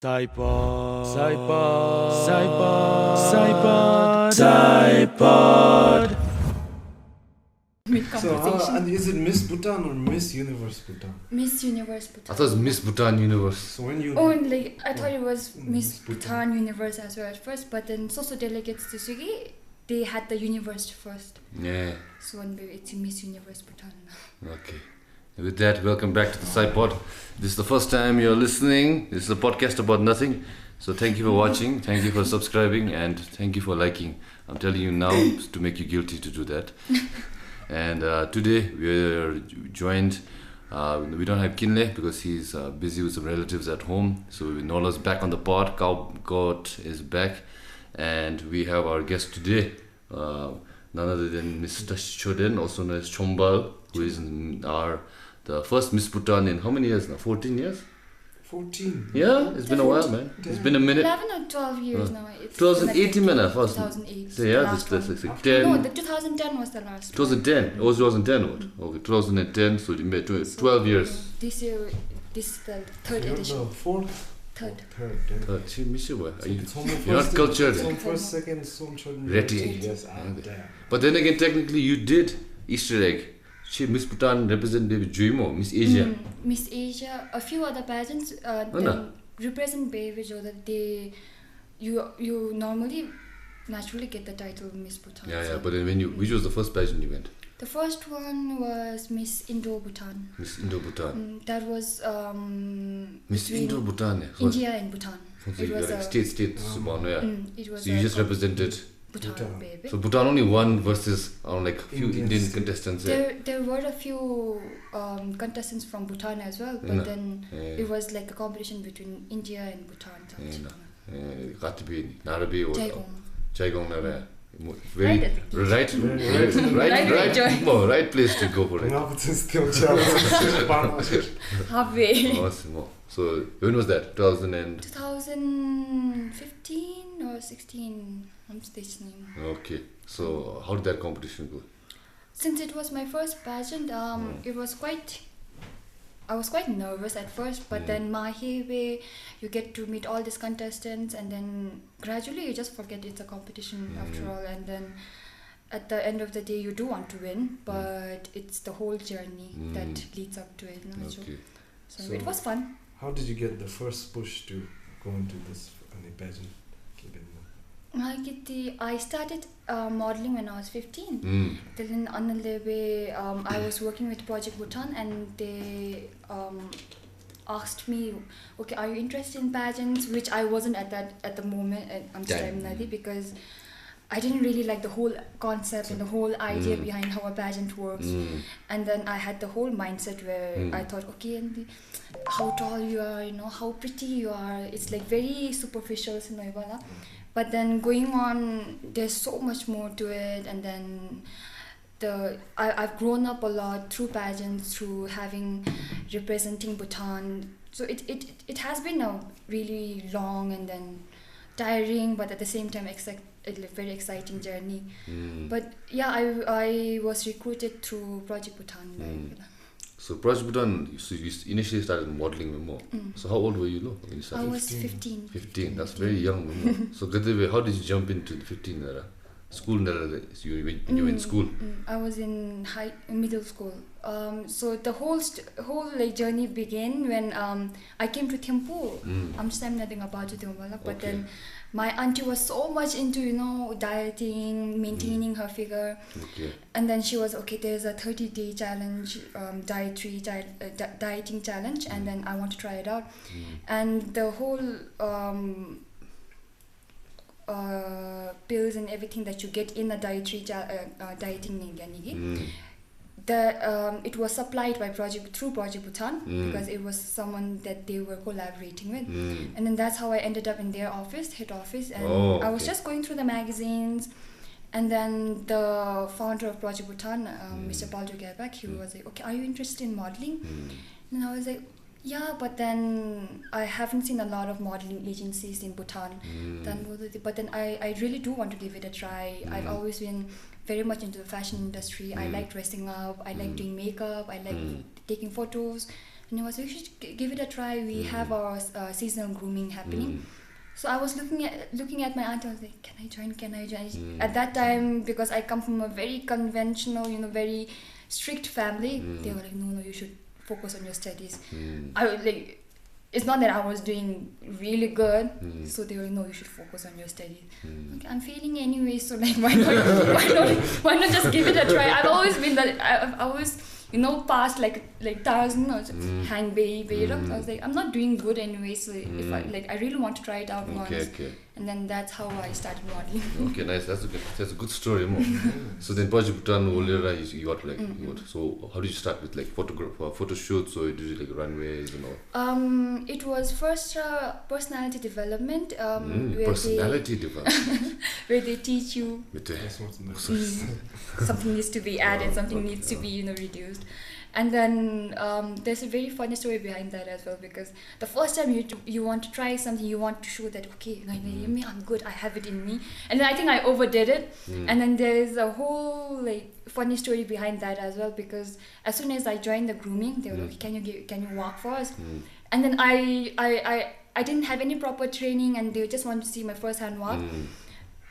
PSYPOD, PSYPOD. And is it Miss Bhutan or Miss Universe Bhutan? Miss Universe Bhutan. I thought it was Miss Bhutan Universe. So when you I thought it was Miss Bhutan Universe as well at first, but then social delegates to Sugi, they had the universe first. Yeah. So one baby, it's Miss Universe Bhutan now. Okay. With that, welcome back to the PSYPOD. This is the first time you're listening. This is a podcast about nothing. So thank you for watching, thank you for subscribing, and thank you for liking. I'm telling you now to make you guilty to do that. And today we're joined, we don't have Kinle because he's busy with some relatives at home. So Nola's back on the pod, God is back. And we have our guest today, none other than Miss Tashi Chombal, also known as Chombal, who is the first Miss Bhutan in how many years now? 14 years? 14. Yeah, it's been a while, man. It's been a minute. 11 or 12 years now. It's 2018, man. First. 2008. So yeah, this 10. No, the 2010 was the last 2010. It was 2010. What? Okay, 2010. So you made 12 years. This year, this is the third edition. No, fourth. Third. Third. See, miss you, boy. You're Not not cultured. Some first, second, some third. Ready. Yes, damn. But then again, technically, you did Easter egg. She Miss Bhutan represented Juimo, Miss Asia. Miss Asia, a few other pageants then represent baby so that you normally naturally get the title Miss Bhutan. Yeah. But then which was the first pageant you went? The first one was Miss Indo-Bhutan. Miss Indo-Bhutan. That was Miss Indo-Bhutan. Yeah. India and Bhutan. It was a state. It was So you just represented Bhutan baby. So Bhutan only won versus like a few Indian contestants. There were a few contestants from Bhutan as well, but then it was like a competition between India and Bhutan. Got to be Narabi or Jaigong Nara. Right Place to go for it. Halfway. Awesome. So when was that? 2015 or 16. I'm stationing. Okay. So how did that competition go? Since it was my first pageant, I was quite nervous at first, but then Mahiwe, you get to meet all these contestants, and then gradually you just forget it's a competition after all, and then at the end of the day you do want to win, but it's the whole journey that leads up to it. Okay. So it was fun. How did you get the first push to go into this pageant? I started modeling when I was 15. Then I was working with Project Bhutan, and they asked me, okay, are you interested in pageants? Which I wasn't at the moment because I didn't really like the whole concept and the whole idea behind how a pageant works. And then I had the whole mindset where I thought, okay, and how tall you are, how pretty you are. It's like very superficial. But then going on, there's so much more to it, and then I've grown up a lot through pageants, through representing Bhutan. So it has been a really long and then tiring, but at the same time a very exciting journey. But yeah, I was recruited through Project Bhutan. So Project Bhutan, so you initially started modeling more. So how old were you when you started? I was 15. 15, that's very young. So how did you jump into the 15 era? School when you were in school? I was in middle school. So the whole journey began when I came to Thimphu. I'm just nothing about it, but then my auntie was so much into dieting, maintaining her figure, and then she was there's a 30-day challenge, dieting challenge, and then I want to try it out, and the whole pills and everything that you get in a dieting it was supplied by through Project Bhutan because it was someone that they were collaborating with, and then that's how I ended up in their head office, and I was just going through the magazines, and then the founder of Project Bhutan, Mr. Baljo Gabak, he was like, okay, are you interested in modeling? And I was like, yeah, but then I haven't seen a lot of modeling agencies in Bhutan. But then I really do want to give it a try. I've always been very much into the fashion industry. I like dressing up. I like doing makeup. I like taking photos. and he was like, you should give it a try. We have our seasonal grooming happening. So I was looking at my aunt. I was like, can I join? At that time, because I come from a very conventional, very strict family, they were like, no, you should focus on your studies. I was like, it's not that I was doing really good, so they were like, no, you should focus on your studies. Okay, I'm failing anyway, so like, why not just give it a try? I've always been that. I've always past like 1,000 or hang bay. I was like, I'm not doing good anyway, so if I really want to try it out once. And then that's how I started modeling. Okay, nice. That's a good story, mo. So then Pageant Bhutan you got like so how did you start with like photo shoots, or did you like runways and all? It was first personality development. Personality development. Where they teach you something needs to be added, something needs to be reduced. And then there's a very funny story behind that as well, because the first time you want to try something, you want to show that, okay, I'm good, I have it in me. And then I think I overdid it. And then there's a whole funny story behind that as well, because as soon as I joined the grooming, they were like, can you walk for us? And then I didn't have any proper training, and they just wanted to see my first hand walk.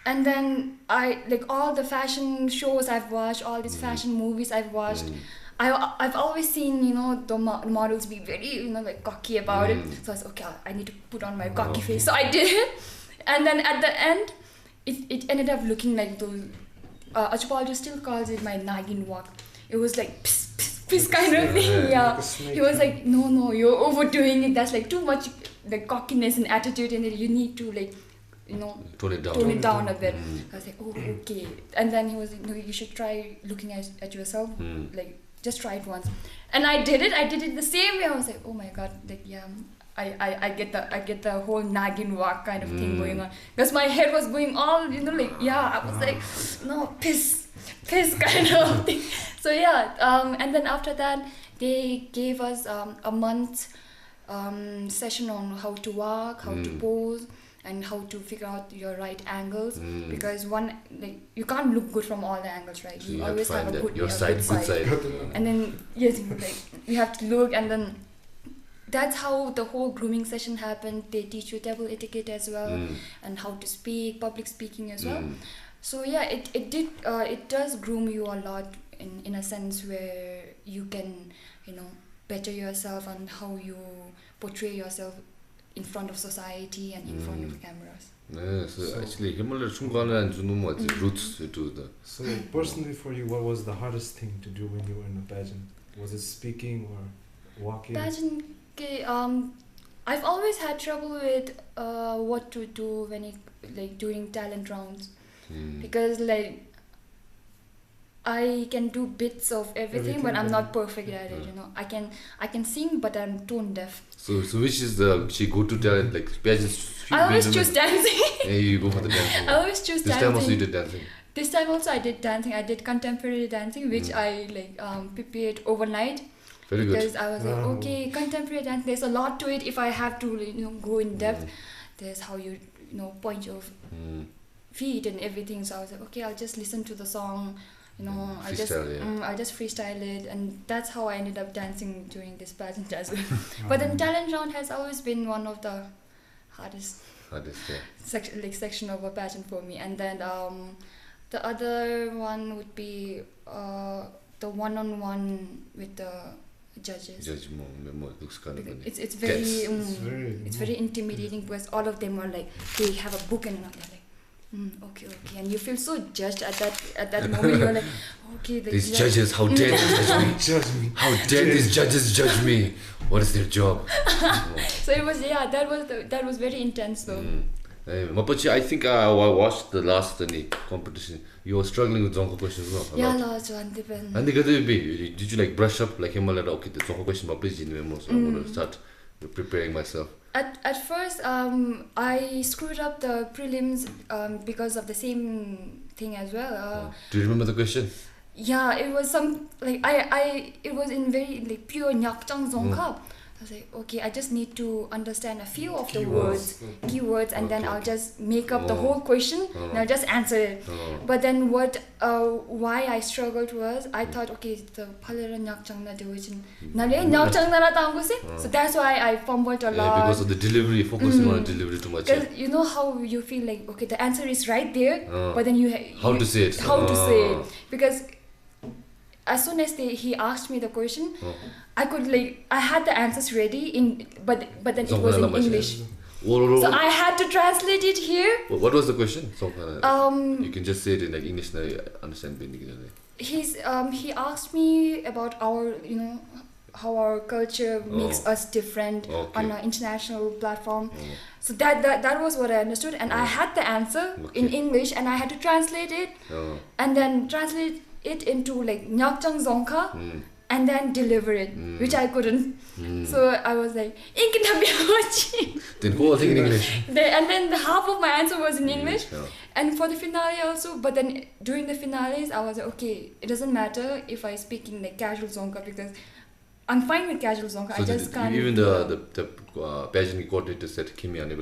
And then I all the fashion shows I've watched, all these fashion movies I've watched, I've always seen the models be very cocky about it. So I was okay, I need to put on my cocky face. So I did it, and then at the end it ended up looking like those Achupalju still calls it my nagging walk. It was like piss kind of thing. Yeah, he was like, no, you're overdoing it. That's like too much cockiness and attitude in it. You need to tone it down a bit. I was like, oh, okay. And then he was like, no, you should try looking at yourself. Just try it once. And I did it the same way. I was like, oh my god, I get the whole nagging walk kind of thing going on, because my head was going all I was like, no, piss kind of thing. So and then after that they gave us a month session on how to walk, how to pose, and how to figure out your right angles, because you can't look good from all the angles, right? So you always have a good good side. And then you have to look, and then that's how the whole grooming session happened. They teach you table etiquette as well, and how to speak, public speaking as well. So it does groom you a lot in a sense where you can better yourself and how you portray yourself in front of society and in front of cameras. So actually, Himalaya and roots to the. So personally, for you, what was the hardest thing to do when you were in a pageant? Was it speaking or walking? Pageant, I've always had trouble with what to do when during talent rounds, because I can do bits of everything, but I'm not perfect at it. I can sing, but I'm tone deaf. So which is the go-to talent pageants? I always choose dancing. Yeah, you go for the dancing. I always choose dancing. This time also you did dancing. This time also I did dancing. I did contemporary dancing, which I prepared overnight. Very good. Because I was like, okay, contemporary dance. There's a lot to it. If I have to go in depth, there's how you point your feet and everything. So I was like, okay, I'll just listen to the song. I just freestyle it, and that's how I ended up dancing during this pageant as well. But then talent round has always been one of the hardest section of a pageant for me. And then the other one would be the one-on-one with the judges. Looks kind of it's very intimidating, because all of them are they have a book and they're like, okay, and you feel so judged at that moment. You're like, okay, these judges, how dare they judge me? How dare these judges judge me? What is their job? So it was that was very intense though. Mapachi, I think I watched the last competition. You were struggling with Zonko questions as well. Yeah, last one depends. And did you brush up Himalaya? Okay, the Zonko question, please, so I'm gonna start preparing myself. At first, I screwed up the prelims because of the same thing as well. Do you remember the question? Yeah, it was some it was in very pure nyakchang zongka. I was like, okay, I just need to understand a few of the keywords, and then I'll just make up the whole question and I'll just answer it. But then why I struggled was I thought, okay, the palera nyakchang na division. So that's why I fumbled a lot. Because of the delivery, focusing on delivery too much. Because you know how you feel like, okay, the answer is right there, but then how to say it. Because as soon as he asked me the question, I had the answers ready but then it was in English. So I had to translate it here. What was the question? You can just say it in like English now, I understand. He asked me about our, how our culture makes us different on an international platform. So that was what I understood, and I had the answer in English, and I had to translate it, and then translate it into like Nyakchang Zongka, and then deliver it, which I couldn't. So I was like, then whole thing in English. And then the half of my answer was in English. And for the finale also, but then during the finales, I was like, okay, it doesn't matter if I speak in like casual Zonka, because I'm fine with casual Zonka. So I just can't. Even the pageant coordinator said, Kimi, they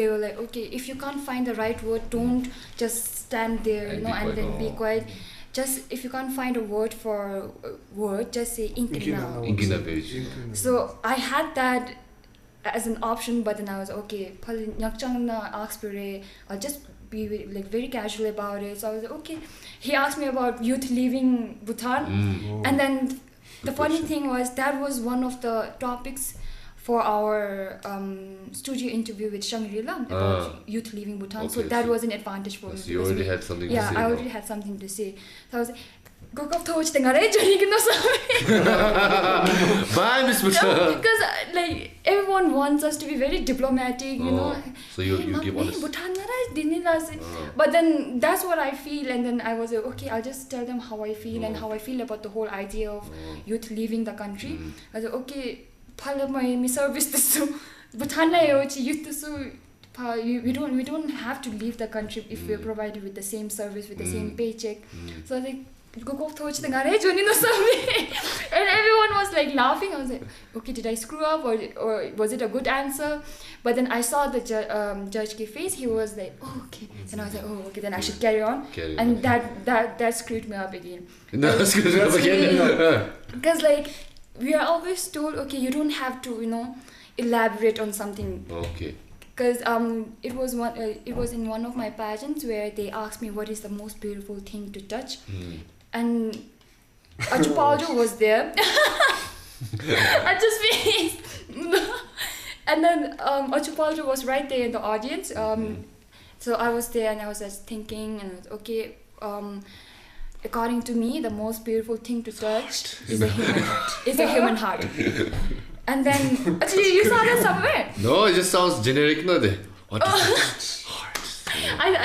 were like, okay, if you can't find the right word, don't just stand there, and then be quiet. Just if you can't find a word for word, just say Inkina. So I had that as an option, but then I was okay. I'll just be like very casual about it. So I was like, okay. He asked me about youth leaving Bhutan, and then the funny thing was that was one of the topics for our studio interview with Shangri-La about youth leaving Bhutan. So that was an advantage for me. So you already had something to say. Yeah, I already had something to say. So I was like, bye, Miss Bhutan. Because like everyone wants us to be very diplomatic, So you give honest. But then that's what I feel, and then I was like, okay, I'll just tell them how I feel and how I feel about the whole idea of youth leaving the country. I was like, okay, my service Bhutan youth we don't have to leave the country if we're provided with the same service, with the same paycheck. So I was like, and everyone was like laughing. I was like, okay, did I screw up or was it a good answer? But then I saw the judge's face. He was like, oh, okay. And I was like, oh, okay, then I should carry on. And that screwed me up again. Because like we are always told, okay, you don't have to elaborate on something. Okay. Because it was in one of my pageants where they asked me what is the most beautiful thing to touch, and Achupaldo was there. I just finished. And then Achupaldo was right there in the audience. So I was there and I was just thinking, and I was, okay, according to me, the most beautiful thing to touch is a human heart. And then, actually, you saw that somewhere. No, it just sounds generic, no? What is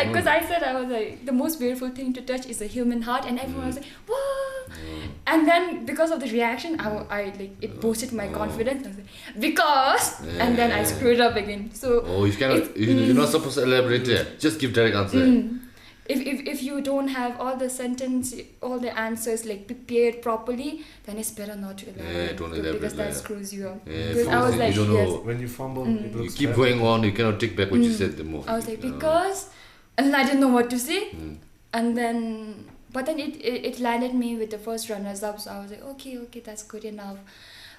because I said, I was like, the most beautiful thing to touch is a human heart, and everyone was like, what? And then because of the reaction, it boosted my confidence. I was like, because, and then I screwed up again. So you're not supposed to elaborate there. Just give direct answer. If you don't have all the answers like prepared properly, then it's better not to elaborate, because that screws you up. Because I was like, when you fumble, it looks you keep going on, you cannot take back what you said the more. I was like, because, and I didn't know what to say, and then, but then it landed me with the first runners-up, so I was like, okay, that's good enough.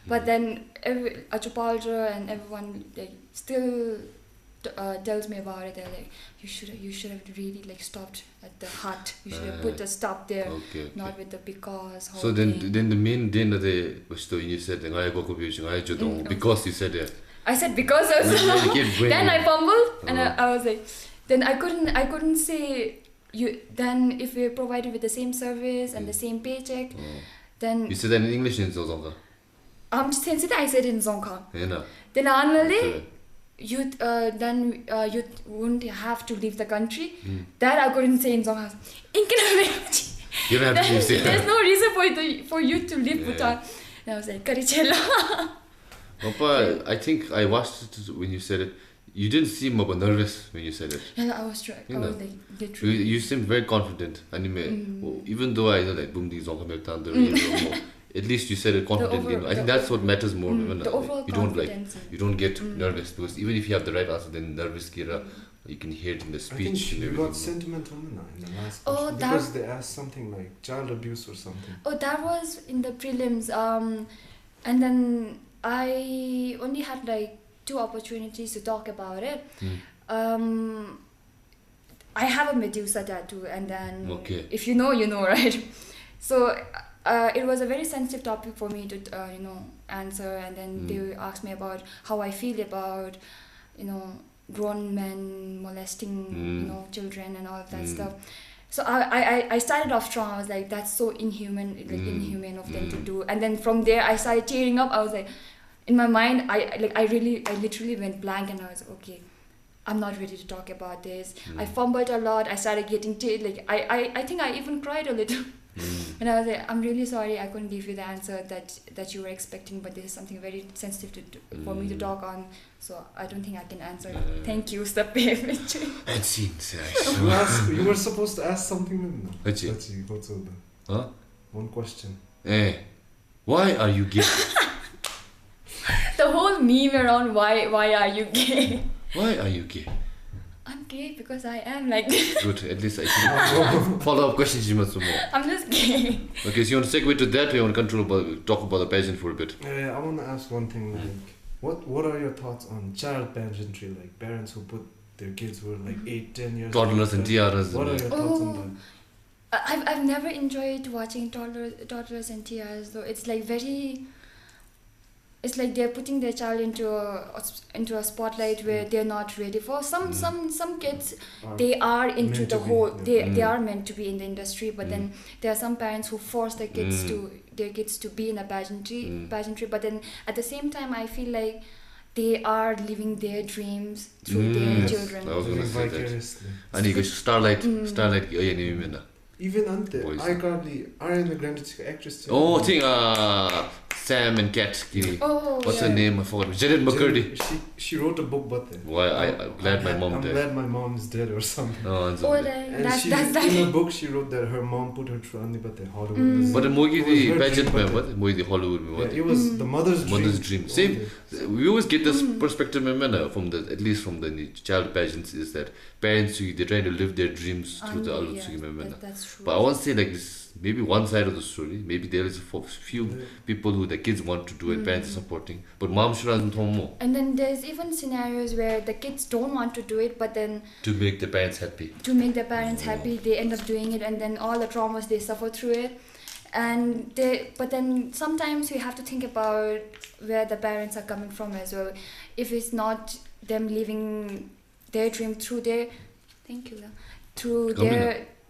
But then Achupalja and everyone still tells me about it. They're like, you should have really stopped at the heart. You should have put a stop there, not with the because. So then the main dinner they was when you said because you said that. I said because also. Then I fumbled and I was like, then I couldn't say you. Then if we're provided with the same service and the same paycheck, then you said that in English in Zonka. Since I said in Zonka. Then youth wouldn't have to leave the country. That I couldn't say in Zonka. You don't have to say that. There's no reason for you to leave Bhutan. And I was like, Karichela. Papa, I think I watched it when you said it. You didn't seem nervous when you said it. Yeah, I was trying. I was literally. You seemed very confident. Even though I know Bundy Zonka at least you said it confidently. I think that's what matters more. The overall confidence. You don't get nervous, because even if you have the right answer, then nervous kira, you can hear it in the speech. I think you got sentimental in the last question, because they asked something like child abuse or something. Oh, that was in the prelims. And then I only had like 2 opportunities to talk about it. I have a Medusa tattoo, and then if you know, you know, right? So it was a very sensitive topic for me to answer, and then they asked me about how I feel about grown men molesting children and all of that stuff. So I started off strong. I was like, that's so inhumane, inhumane of them to do. And then from there I started tearing up. I was like, in my mind, I literally went blank, and I was okay, I'm not ready to talk about this. I fumbled a lot. I started getting I think I even cried a little. And I was like, I'm really sorry I couldn't give you the answer that you were expecting, but this is something very sensitive for me to talk on, so I don't think I can answer. Thank you, stop it. You were supposed to ask something. Huh? One question. Why are you gay? The whole meme around why are you gay? Why are you gay? I'm gay because I am like this. Good, at least I think. Follow-up questions you must know. I'm just gay. Okay, so you want to segue to that, or you want to talk about the pageant for a bit? I want to ask one thing, like, what are your thoughts on child pageantry, like parents who put their kids who are like 8-10 years old? Toddlers and tiaras. What are your thoughts on that? I've never enjoyed watching toddlers and tiaras, though. It's like it's like they're putting their child into a spotlight where they're not ready for. Some kids, they are into the whole. They are meant to be in the industry, but then there are some parents who force their kids to be in a pageantry. But then at the same time, I feel like they are living their dreams through their children. I was gonna say that. And you go starlight. Even ante, Ariana Grande actress. Oh, I think Sam and Kat. What's her name? I forgot. Jared McCurdy. She wrote a book about that. Why? I'm glad my mom died. I'm glad my mom is dead or something. And in her book she wrote that her mom put her through Hollywood. But the pageant, what? Hollywood. It was the mother's dream. Same. We always get this perspective, at least from the child pageants, is that parents they're trying to live their dreams through the Alutsugi. That's true. But I want to say like this. Maybe one side of the story. Maybe there is a few people who the kids want to do and parents are supporting. But mom should have more. And then there's even scenarios where the kids don't want to do it, but then to make the parents happy. Happy, they end up doing it, and then all the traumas they suffer through it. But then sometimes we have to think about where the parents are coming from as well. If it's not them living their dream through their,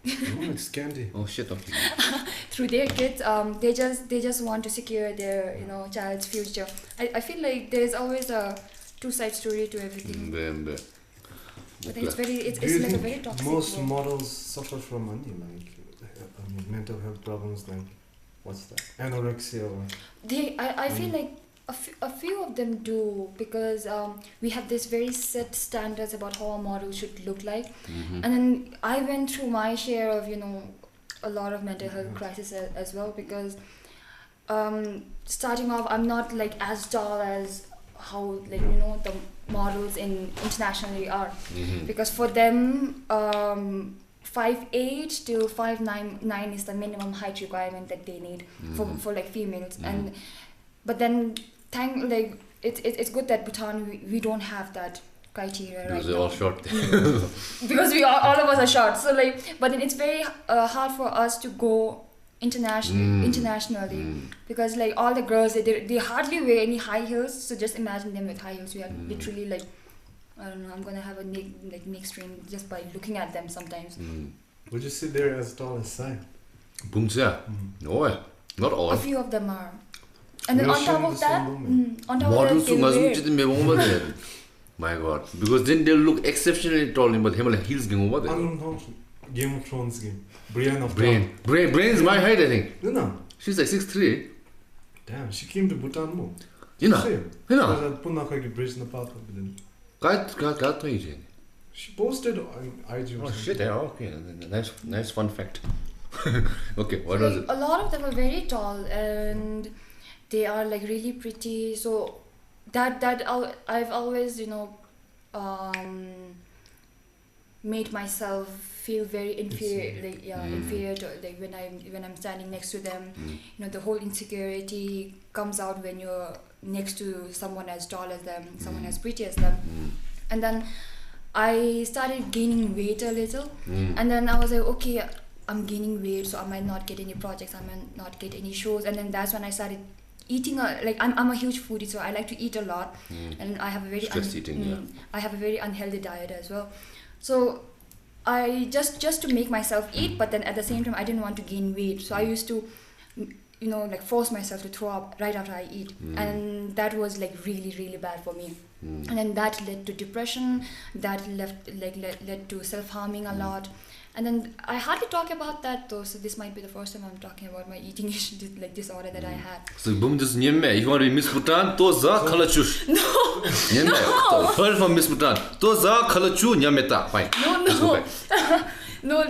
it's candy. Oh shit! Okay. Through their kids, they just want to secure their child's future. I feel like there is always a two-side story to everything. But it's like a very toxic. Most models suffer from money, like mental health problems, like what's that? Anorexia or. I feel like a few of them do, because we have this very set standards about how a model should look like, and then I went through my share of a lot of mental health crisis as well, because starting off I'm not like as tall as how the models internationally are, because for them 5'8" to 5'9" is the minimum height requirement that they need for like females, but then it's good that Bhutan we don't have that criteria because right they're now. all short. Because all of us are short, so but then it's very hard for us to go internationally, because all the girls they hardly wear any high heels, so just imagine them with high heels. We are literally I don't know, I'm gonna have a neck strain just by looking at them sometimes. Would you say they're as tall as Sai? No, not all. A few of them are. And then on top of that, my god, because then they'll look exceptionally tall, but heels going over there. Game of Thrones game. Brienne is my height, I think. No. She's like 6'3". Damn, she came to Bhutan more. She posted on IG. Oh shit, okay. Nice fun fact. Okay, what So, was like, it? a lot of them are very tall and they are like really pretty. So I've always, made myself feel very inferior, inferior to, like when I'm standing next to them. The whole insecurity comes out when you're next to someone as tall as them, someone as pretty as them. And then I started gaining weight a little, and then I was like, okay, I'm gaining weight, so I might not get any projects, I might not get any shows. And then that's when I started eating I'm a huge foodie, so I like to eat a lot, and I have a very I have a very unhealthy diet as well. So I just to make myself eat, but then at the same time I didn't want to gain weight, so I used to force myself to throw up right after I eat, and that was like really really bad for me. And then that led to depression, that led to self-harming a lot. And then I hardly talk about that though, so this might be the first time I'm talking about my eating issue, disorder that I had. So boom, just nyemme. You want to be Miss Bhutan? Toza kalachush. No. Nyemme. Heard from Miss Bhutan. Toza kalachu nyameta. Fine. No. No,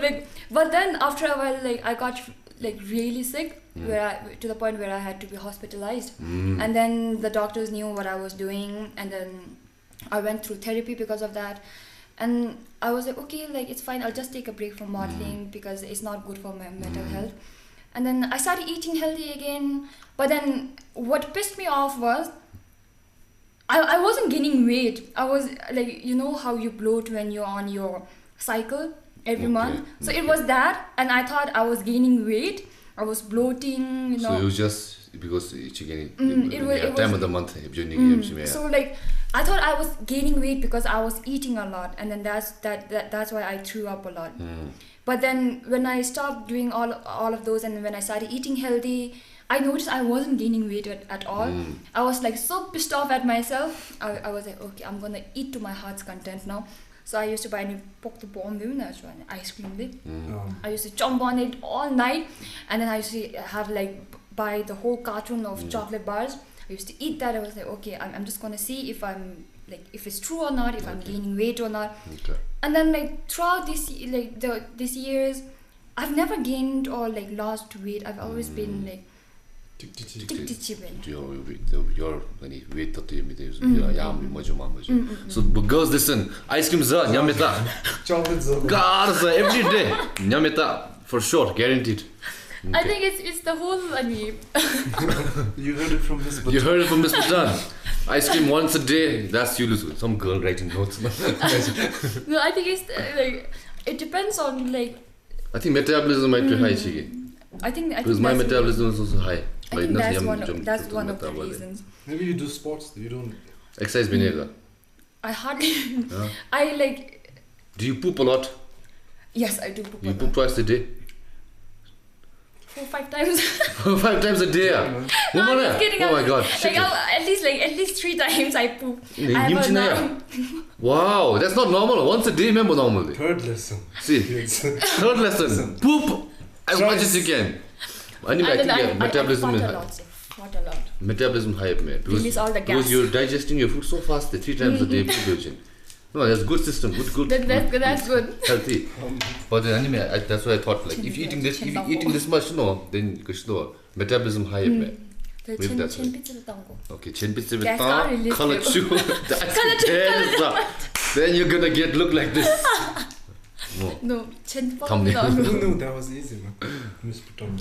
but then after a while, I got really sick, to the point where I had to be hospitalized. And then the doctors knew what I was doing, and then I went through therapy because of that. And I was like, okay, it's fine, I'll just take a break from modeling because it's not good for my mental health. And then I started eating healthy again. But then what pissed me off was I wasn't gaining weight. I was how you bloat when you're on your cycle every month. So it was that, and I thought I was gaining weight. I was bloating, So it was just because chicken time of the month. So I thought I was gaining weight because I was eating a lot, and then that's why I threw up a lot. But then when I stopped doing all of those, and when I started eating healthy, I noticed I wasn't gaining weight at all. I was so pissed off at myself. I was like, okay, I'm gonna eat to my heart's content now. So I used to buy any pok the bomb ice cream. I used to chomp on it all night, and then I used to have buy the whole carton of chocolate bars. I used to eat that. I was like, okay, I'm just gonna see if I'm if it's true or not, if I'm gaining weight or not. And then throughout this these years, I've never gained or lost weight. I've always been your weight so girls, listen, ice cream za nyameta cars every day nyameta for sure, guaranteed. I think it's the whole You heard it from Miss Bhutan. You heard it from Miss Bhutan. Ice cream once a day, that's you lose. Some girl writing notes. No, I think it's it depends on I think metabolism might be high, Chigi. I think because my metabolism is also high. I think that's one of the reasons. Maybe you do sports, you don't exercise binega. I hardly Do you poop a lot? Yes, I do poop. You poop twice a day? 4-5 times. 5 times a day? No, I'm just kidding. Oh my god. At least 3 times I poop. Wow, that's not normal. Once a day, remember normally. Third lesson. See, third lesson. Poop as much as you can. I think metabolism is high. What a lot. Metabolism high, man. Because you're digesting your food so fast that 3 times a day poop. No, that's good system. Good. That's good. Healthy. But then anyway, that's why I thought if you're eating this much, then metabolism high, man. Maybe that's right. Okay, chin pizza with color shoe. Then you're gonna look like this. No, chin No, that was easy, man. Miss Bhutan.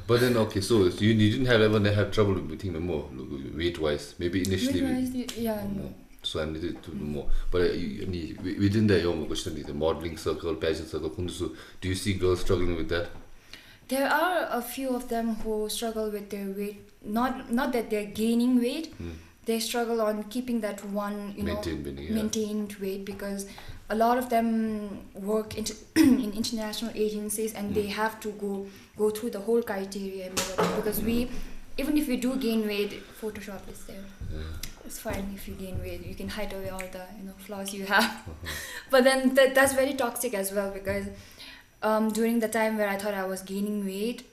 But then okay, so you didn't have trouble with more weight wise. Maybe initially. No. So I needed to do more. But within the modeling circle, pageant circle, do you see girls struggling with that? There are a few of them who struggle with their weight. Not that they're gaining weight. They struggle on keeping that one, maintained weight, because a lot of them work in international agencies, and they have to go through the whole criteria and everything, because even if we do gain weight, Photoshop is there. It's fine if you gain weight, you can hide away all the flaws you have. But then that's very toxic as well, because during the time where I thought I was gaining weight,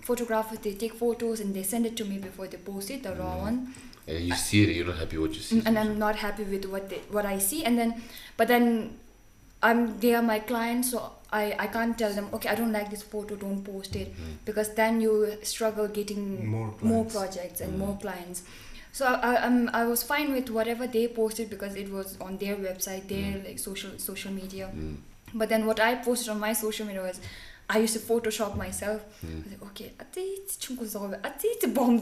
photographers, they take photos and they send it to me before they post it, the raw one. And you see it, you're not happy what you see. And I'm not happy with what I see. And then, but then they are my clients, so I can't tell them, okay, I don't like this photo, don't post it, because then you struggle getting more projects and more clients. So I was fine with whatever they posted because it was on their website, their like social media. But then what I posted on my social media was, I used to Photoshop myself. I was like, okay, it's bomb.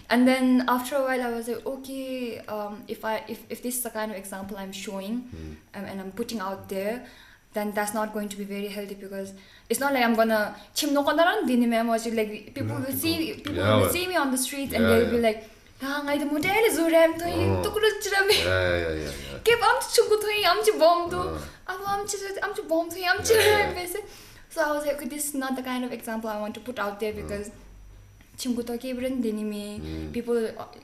And then after a while, I was like, okay, if this is the kind of example I'm showing and I'm putting out there, then that's not going to be very healthy, because it's not like I'm gonna like people will see me on the streets and they'll be like, ngay the model is ram to keep I'm bomb So I was like, okay, this is not the kind of example I want to put out there, because people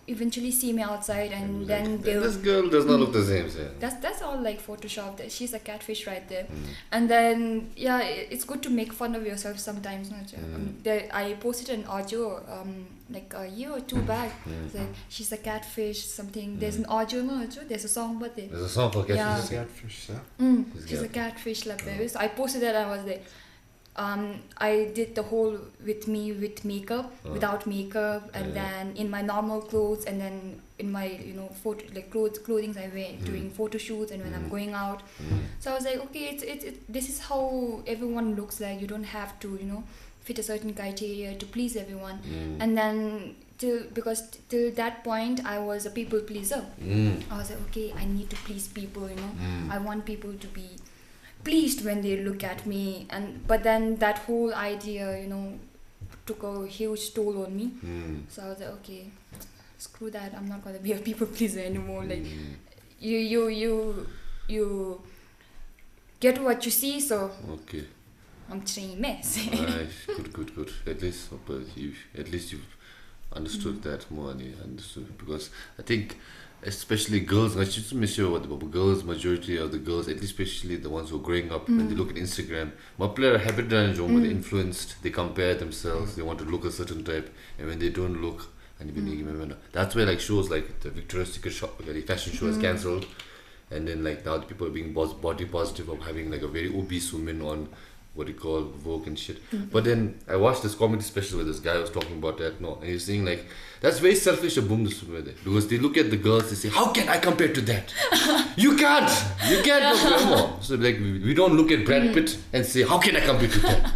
eventually see me outside and then they'll... This girl does not look the same. That's all like Photoshop. She's a catfish right there. And then, yeah, it's good to make fun of yourself sometimes. I posted an audio like a year or two back. It's like, she's a catfish, something. There's an audio, there's a song, but there's a song for catfish. Yeah. Catfish, yeah. She's a catfish. So I posted that. I was like, I did the whole with makeup, without makeup, and then in my normal clothes, and then in my clothing I wear during photo shoots and when I'm going out. So I was like, okay, this is how everyone looks like. You don't have to fit a certain criteria to please everyone. And then till that point I was a people pleaser. I was like, okay, I need to please people. I want people to be pleased when they look at me, but then that whole idea took a huge toll on me. So I was like, okay, screw that, I'm not gonna be a people pleaser anymore. Like you get what you see, so okay, I'm trying mess. Nice. Good. At least you've understood that more, and you understood, because I think especially girls, I should miss sure what the girls, majority of the girls, at least especially the ones who are growing up, when they look at Instagram, my player habit they're influenced, they compare themselves, they want to look a certain type, and when they don't look, and that's where like shows like the Victoria's Secret shop, like the fashion show is cancelled, and then like now the people are being body positive of having like a very obese woman on what you call Vogue and shit. But then I watched this comedy special where this guy was talking about that, and he's saying like, that's very selfish of boom, because they look at the girls, they say, how can I compare to that? You can't no. So like we don't look at Brad Pitt and say, how can I compare to that?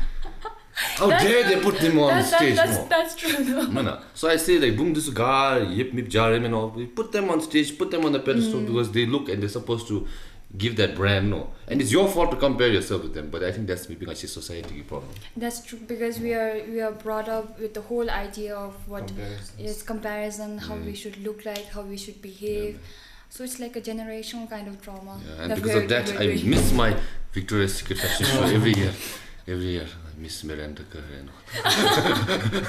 How dare they put him on stage? That's true though. So I say like, boom, this guy, yip mip jarim and all, we put them on stage, put them on the pedestal, because they look and they're supposed to give that brand, and it's your fault to compare yourself with them. But I think that's maybe actually society problem. That's true, because we are brought up with the whole idea of what is comparison, how we should look like, how we should behave. So it's like a generational kind of trauma. And because of that, I miss my Victoria's Secret fashion show every year. I miss Miranda Kerr.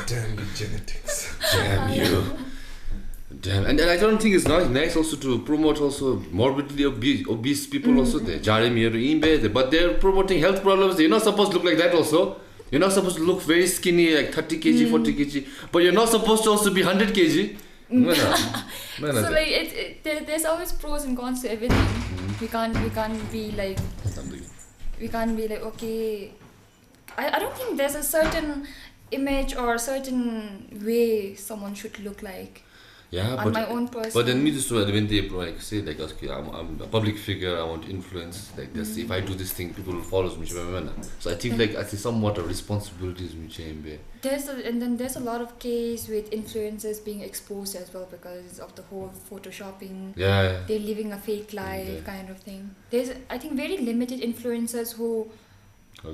Damn you, genetics. Damn you. Damn, and I don't think it's nice also to promote also morbidly obese people also there. But they're promoting health problems. You're not supposed to look like that also. You're not supposed to look very skinny, like 30 kg, 40 kg. But you're not supposed to also be 100 kg. So like there's always pros and cons to everything. We can't be like okay. I don't think there's a certain image or a certain way someone should look like. Yeah, on my own person. But then me just when they like say like, okay, I'm a public figure, I want to influence like this. If I do this thing, people will follow me. So I think like I see somewhat of responsibilities. There's a lot of case with influencers being exposed as well because of the whole photoshopping. Yeah. They're living a fake life kind of thing. There's I think very limited influencers who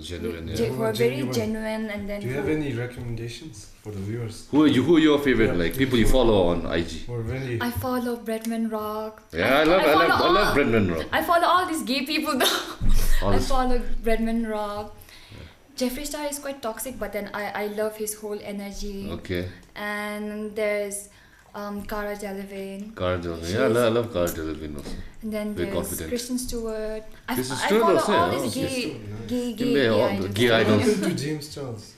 genuine, who are very genuine, and then. Do you have any recommendations for the viewers? Who are your favorite like people you follow on IG? Or really? I follow Bretman Rock. Yeah, I love Bretman Rock. I follow all these gay people though. I follow Bretman Rock. Yeah. Jeffree Star is quite toxic, but then I love his whole energy. Okay. And there's Cara Delevingne. Cara Delevingne. Yeah, I love Cara Delevingne also. And then Very there's confident. Kristen Stewart. Kristen I Stewart follow also, all yeah. these Okay. gay all the gay What idols. happened to James Charles?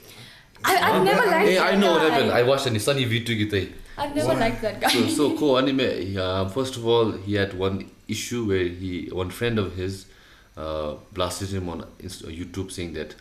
I've never liked Hey, that I know what guy. happened. I watched an Sunny V2 kita. I've never liked that guy. So cool anime. First of all, he had one issue where one friend of his blasted him on YouTube saying that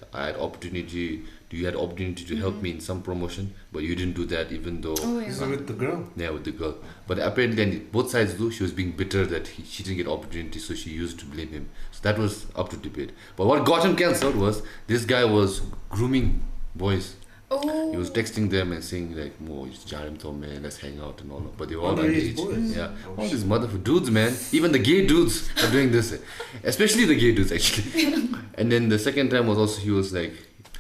you had opportunity to help me in some promotion, but you didn't do that, even though Oh, yeah. Is it with the girl? yeah, with the girl. But apparently, and both sides do. She was being bitter that she didn't get opportunity, so she used to blame him. So that was up to debate. But what got him cancelled was this guy was grooming boys. Oh. He was texting them and saying like, "Mo, Jarim to man, let's hang out and all." But they were all Underage underage. boys? Yeah, Oh, all shit. these motherfucking dudes, man. Even the gay dudes are doing this, especially the gay dudes actually. And then the second time was also he was like,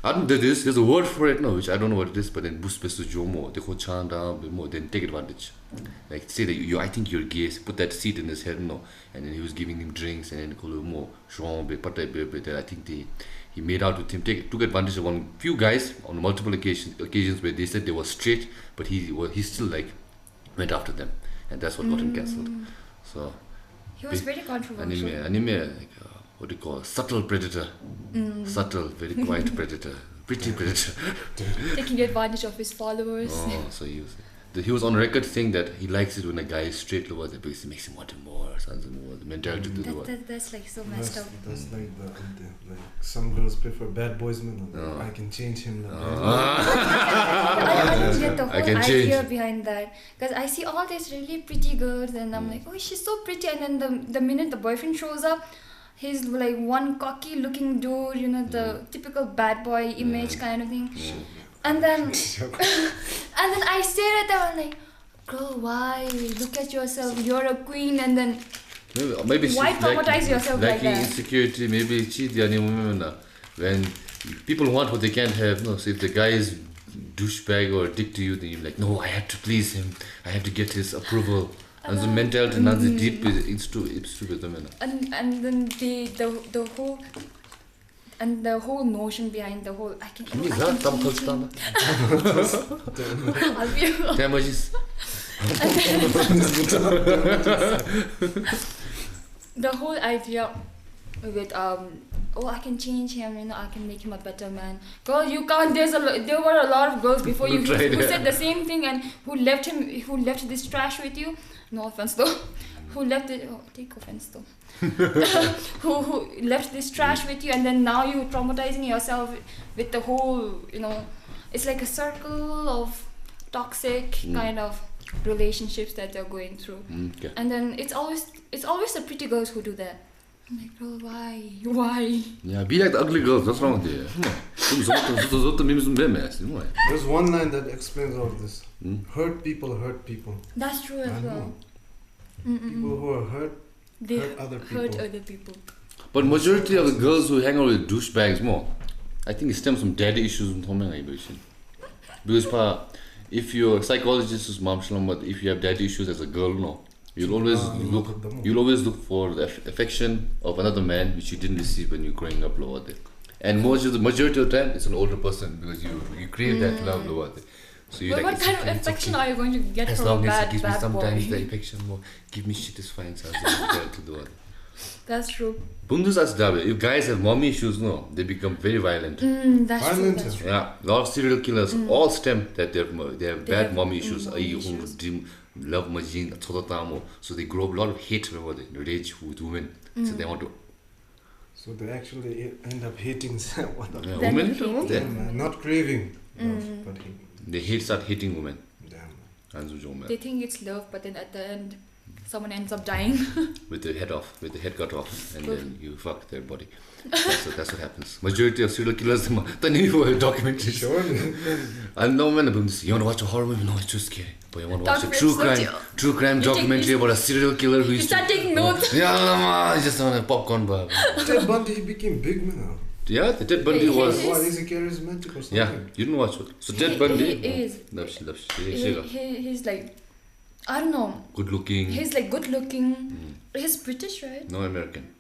I don't do this. There's a word for it, no, which I don't know what it is. But then boost pesu jomo, they go chanda, more. Then take advantage, like say that I think you're gay. Put that seed in his head, no. And then he was giving him drinks, and then call more. I think he made out with him, took advantage of one few guys on multiple occasions where they said they were straight, but he still like went after them, and that's what got him cancelled. So He was very controversial. anime like what do you call subtle predator, subtle, very quiet predator, pretty predator. Taking advantage of his followers. Oh, so he was on record saying that he likes it when a guy is straight towards it because it makes him want him more, sons and more, the mentality to do it. That's like so messed up. That's like like some girls prefer bad boys, man. Oh. I can change him. Like, I don't get the I whole can idea change. behind that, because I see all these really pretty girls and I'm like, oh, she's so pretty, and then the minute the boyfriend shows up, he's like one cocky looking dude, you know, the typical bad boy image kind of thing. And then I stare at them and I'm like, girl, why? Look at yourself, you're a queen. And then Maybe she's why traumatize yourself like lacking that? insecurity. Maybe cheat the women when people want what they can't have. No, so if the guy is douchebag or a dick to you, then you're like, no, I have to please him. I have to get his approval. And the mentality, and the deep, it's stupid. And then the whole. And the whole notion behind the whole, I can change him. I'll be- Damages. The whole idea with I can change him, you know, I can make him a better man. Girl, you can't. There were a lot of girls before you who said the same thing and who left this trash with you. No offense though. Who left it? Oh, take offense though. who left this trash with you, and then now you're traumatizing yourself with the whole, you know, it's like a circle of toxic kind of relationships that they're going through. Okay. And then it's always the pretty girls who do that. I'm like, bro, why? Yeah, be like the ugly girls. What's wrong with you? There's one line that explains all this. Hurt people. That's true as I well. know. People who are hurt They hurt other people. hurt other people. But majority of the girls who hang out with douchebags more, I think it stems from daddy issues. Because if you're a psychologist, if you have daddy issues as a girl, no, you'll always look for the affection of another man which you didn't receive when you're growing up. And majority of the time, it's an older person because you crave that love. So But what kind of affection are you going to get as from a long as bad it gives me boy? sometimes the affection more. Give me shit is fine. So That's true. Bundus as dabe. If guys have mommy issues, no, they become very violent. That's Violent, true. That's yeah. true. Yeah, a lot of serial killers all stem that they have bad have mommy issues. mommy issues. Love machine, so they grow up a lot of hate over the rage with women. So they want to. So they actually end up hating what the Yeah, Then women hating. don't Yeah, want man, not craving love, but hating. They start hating women. Damn. They think it's love, but then at the end, someone ends up dying. With the head cut off, and then you fuck their body. That's what happens. Majority of serial killers, the new documentary. Sure. I know, man. You want to watch a horror movie? No, it's too scary. But you want to watch a Documentary. true crime documentary about a serial killer who You used start to. taking notes. Yeah, just on a popcorn bar. Ted Bundy, he became big, man. Yeah, the Ted Bundy was. Yes. Why is he charismatic or something? Yeah, you didn't watch it. So Ted Bundy. He is. He's like, I don't know. Good looking. He's like good looking. He's British, right? No American.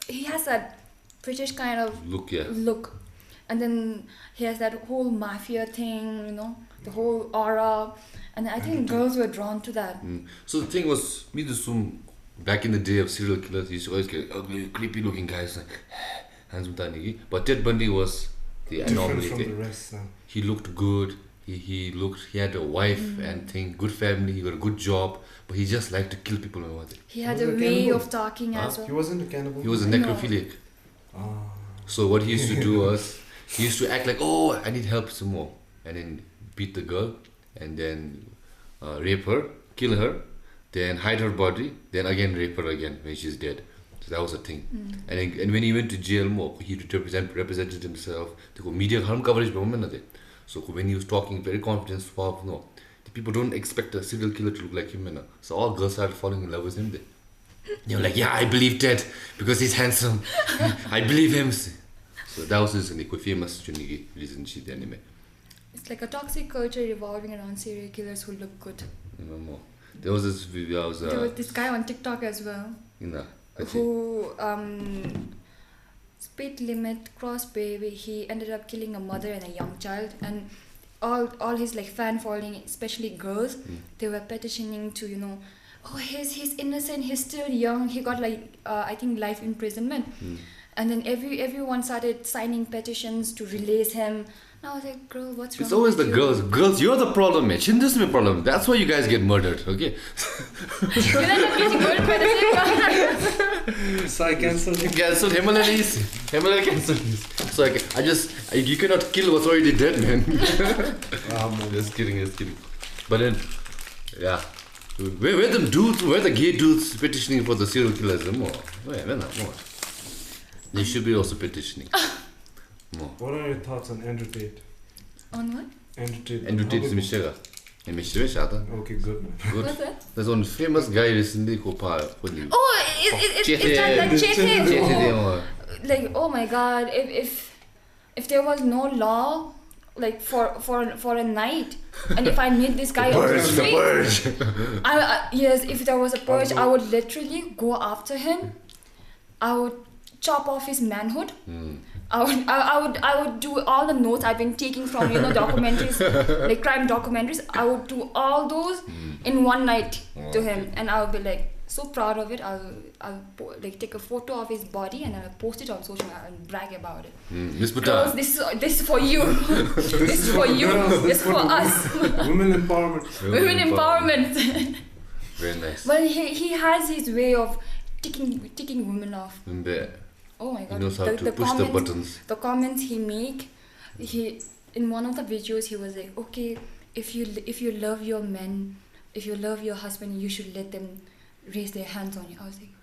He has that British kind of Look, yeah. look. And then he has that whole mafia thing, you know, the whole aura. And I think girls were drawn to that. So the thing was, me the sum back in the day of serial killers, you used to always get ugly, creepy looking guys like handsome tiny. But Ted Bundy was the anomaly. From the rest. He looked good. He had a wife and thing, good family. He got a good job, but he just liked to kill people. He had a way of talking as well. He wasn't a cannibal. He was a necrophiliac. So what he used to do was, he used to act like, oh, I need help some more, and then beat the girl, and then rape her, kill her, then hide her body, then again rape her again when she's dead. So that was a thing. And when he went to jail more, he represented himself. The media coverage. So when he was talking very confident, the people don't expect a serial killer to look like him. So all girls started falling in love with him. They were like, yeah, I believe Ted because he's handsome. I believe him. So that was his famous reason she did anime. It's like a toxic culture revolving around serial killers who look good. There was this video. There was this guy on TikTok as well. Who speed limit cross baby, he ended up killing a mother and a young child, and all his like fan following, especially girls, they were petitioning to, you know, oh, he's innocent, he's still young, he got like I think life imprisonment. And then everyone started signing petitions to release him. And I was like, girl, what's wrong? It's always the girls. Girls, you're the problem, man. Shouldn't this be a problem? That's why you guys get murdered, okay? You end up getting murdered by the same guy. So I cancelled him. Cancelled Himalaya cancelled. So you cannot kill what's already dead, man. Just kidding. But then, yeah. Where the gay dudes petitioning for the serial killers? More. They should be also petitioning. More. What are your thoughts on Andrew Tate? On what? Andrew Tate. Andrew Tate is Michelle. Okay, good man. Good. What's that? There's one famous guy recently called Oh, it's like Chethe. Like, oh my god, if there was no law, like for a night, and if I meet this guy on the street, yes, if there was a purge, I would literally go after him. I would chop off his manhood. I would do all the notes I've been taking from documentaries, like crime documentaries. I would do all those in one night to him, and I would be like so proud of it. I'll like take a photo of his body and I'll post it on social media and brag about it. Miss Bhutan. This is for you. This is for you. This is for us. Women empowerment. Women empowerment. Very nice. Well, he has his way of ticking women off. Oh my god. He knows how to push the buttons. The comments he make, in one of the videos he was like, okay, if you love your men, if you love your husband, you should let them raise their hands on you. I was like,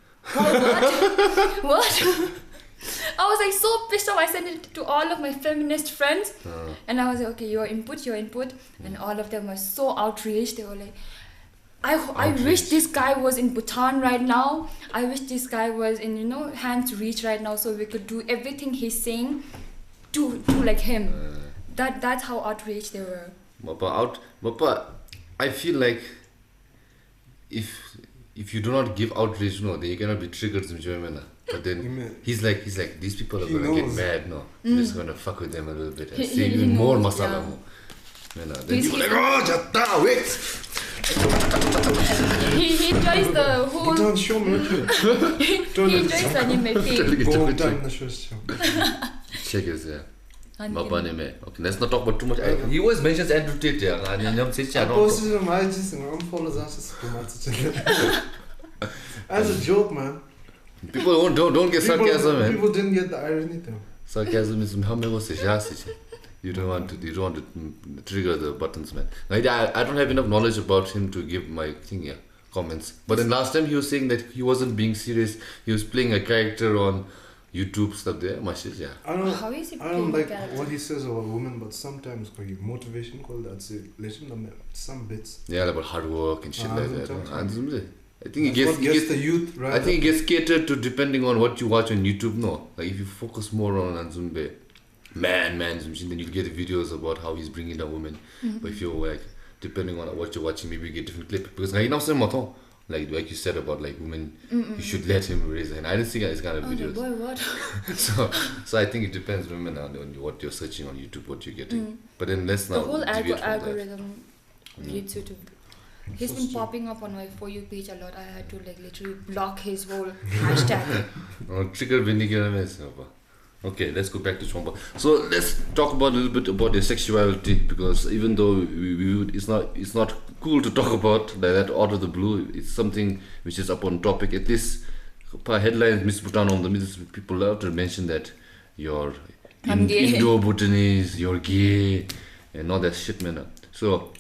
what? I was like so pissed off. I sent it to all of my feminist friends, and I was like, okay, your input, and all of them were so outraged. They were like, I wish this guy was in Bhutan right now. I wish this guy was in hands reach right now, so we could do everything he's saying to like him. That's how outraged they were. But I feel like if you do not give outrage, then you cannot be triggered. But then he's like these people are gonna get mad. I'm just gonna fuck with them a little bit and say even more masala. Then people are like, oh, Jatta, wait. He tries the whole. Don't show me. He tries anime thing. Check it, yeah. Okay, let's not talk about too much. He always mentions Andrew Tate. Yeah, I posted him. I just unfollow as a joke, man. People don't get sarcasm, man. People didn't get the irony though. Sarcasm is you don't want to trigger the buttons, man. I don't have enough knowledge about him to give my comments. But then last time he was saying that he wasn't being serious. He was playing a character on YouTube stuff there. I don't know. How is he I don't like character? what he says about women, but sometimes motivation call that some bits. Yeah, about hard work and shit like that. I think it gets the youth right. I think it gets catered to depending on what you watch on YouTube. No, like if you focus more on Anzumbe, man, then you get videos about how he's bringing down women. But if you're like depending on what you're watching, maybe you get different clip because like you said about like women, you should let him raise a hand. I didn't see this kind of videos. Boy, what? so I think it depends, women, on what you're searching on YouTube, what you're getting. But then let's The not whole deviate from that. algorithm leads you to. He's been popping up on my For You page a lot. I had to like literally block his whole hashtag. Trigger vinegar. Okay, let's go back to Chombal. So let's talk about a little bit about your sexuality, because even though it's not cool to talk about like that out of the blue, it's something which is up on topic. At least per headlines, Miss Bhutan on the Miss, people love to mention that you're Indo-Bhutanese, you're gay, and all that shit, man. So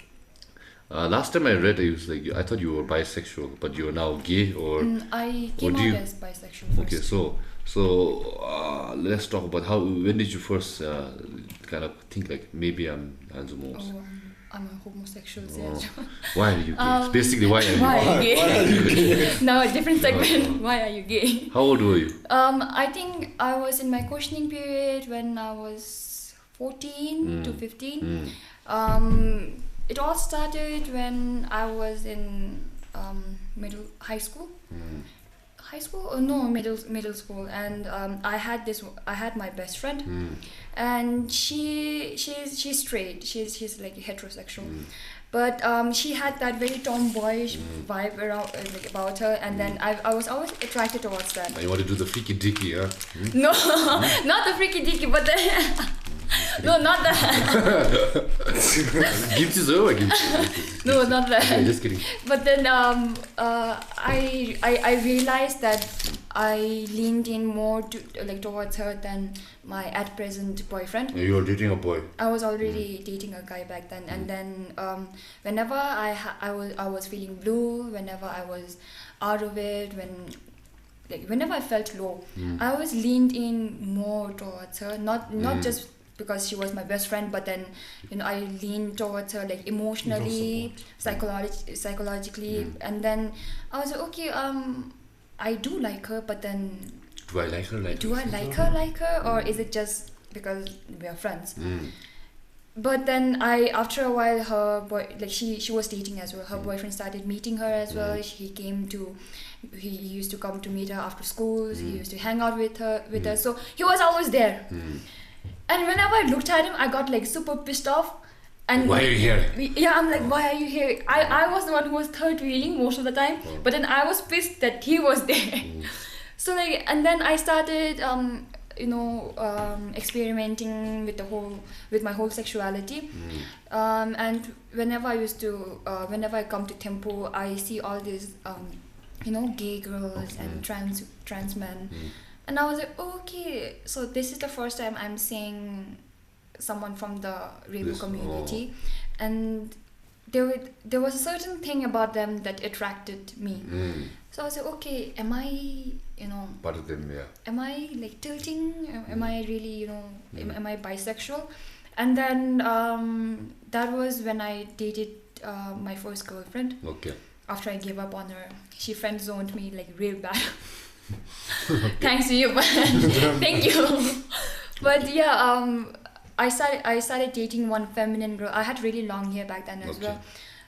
last time I read, it was like I thought you were bisexual, but you're now gay, or I came out as bisexual first. Okay, so let's talk about when did you first kind of think like maybe I'm handsome? I'm a homosexual. Why are you gay? Basically, why are you Why are you Why are you gay? No, a different segment. Why are you gay? How old were you? I think I was in my questioning period when I was 14 to 15. It all started when I was in high school. High school? Oh, no, middle school. And I had my best friend, and she's straight. She's like heterosexual, but she had that very tomboyish vibe around about her. And then I was always attracted towards that. You want to do the freaky dicky, huh? No, not the freaky dicky, but the no, not that. Gimchi's over, No, not that. Okay, just kidding. But then I realized that I leaned in more towards her than my at present boyfriend. You were dating a boy. I was already dating a guy back then, and then whenever I was feeling blue, whenever I was out of it, whenever I felt low, I always leaned in more towards her. Not just because she was my best friend, but then I leaned towards her like emotionally, psychologically, and then I was like, okay, I do like her, but then do I like her like her, or is it just because we are friends? But then after a while, her she was dating as well. Her boyfriend started meeting her as well. He used to come to meet her after school. He used to hang out with her. So he was always there. And whenever I looked at him, I got like super pissed off. And why are you here? Yeah, I'm like, why are you here? I was the one who was third wheeling most of the time, but then I was pissed that he was there. So and then I started experimenting with my whole sexuality. And whenever I come to Tempo, I see all these gay girls and trans men. And I was like, okay, so this is the first time I'm seeing someone from the Regu community, and there was a certain thing about them that attracted me. So I was like, okay, am I part of them? Yeah. Am I like tilting? Am I really am I bisexual? And then that was when I dated my first girlfriend. Okay. After I gave up on her, she friend zoned me like real bad. Thanks to you, but thank you. But yeah, I started dating one feminine girl. I had really long hair back then as well.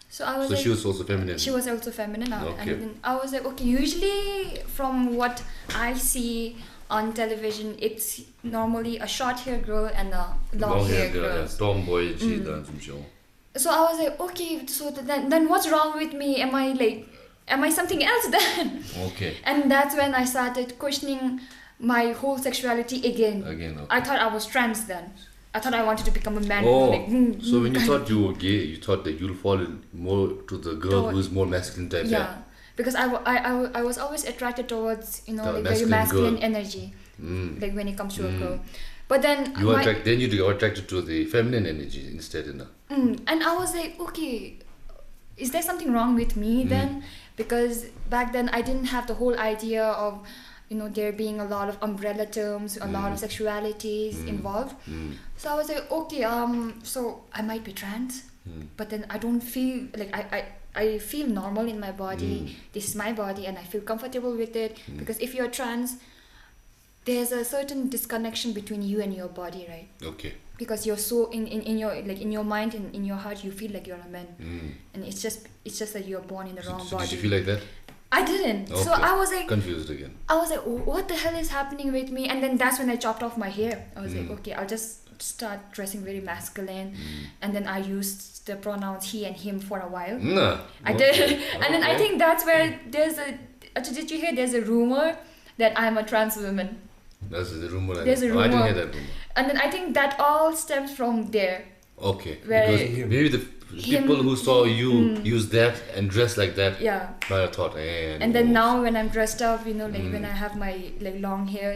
So I was she was also feminine. She was also feminine. Okay. And then I was like, okay, usually from what I see on television, it's normally a short hair girl and a long hair girl. Yeah. Tomboy. So I was like, okay, so then what's wrong with me? Am I something else then? Okay. And that's when I started questioning my whole sexuality again. Okay. I thought I was trans then. I thought I wanted to become a man. So when you thought you were gay, you thought that you'll fall more to the girl who's more masculine type. Yeah, because I was always attracted towards very masculine masculine girl. Energy, like when it comes to a girl. But then you were attracted to the feminine energy instead, and I was like, okay, is there something wrong with me then? Because back then I didn't have the whole idea of there being a lot of umbrella terms, a lot of sexualities involved. So I was like, okay, so I might be trans, but then I don't feel like I feel normal in my body. This is my body and I feel comfortable with it. Because if you're trans, there's a certain disconnection between you and your body, right? Okay. Because you're so in your mind and in your heart, you feel like you're a man, and it's just that you're born in the wrong body. Did you feel like that? I didn't. So Okay. I was like, Confused again. what the hell is happening with me? And then that's when I chopped off my hair. I was like, okay, I'll just start dressing very masculine. And then I used the pronouns he and him for a while. I did. And then I think that's where did you hear there's a rumor that I'm a trans woman? That's the rumor. There's a Oh, I didn't rumor. hear that rumor. And then I think that all stems from there. Okay. Where Because maybe the people who saw you use that and dress like that Yeah. might have thought, eh. And then now when I'm dressed up, like when I have my like long hair,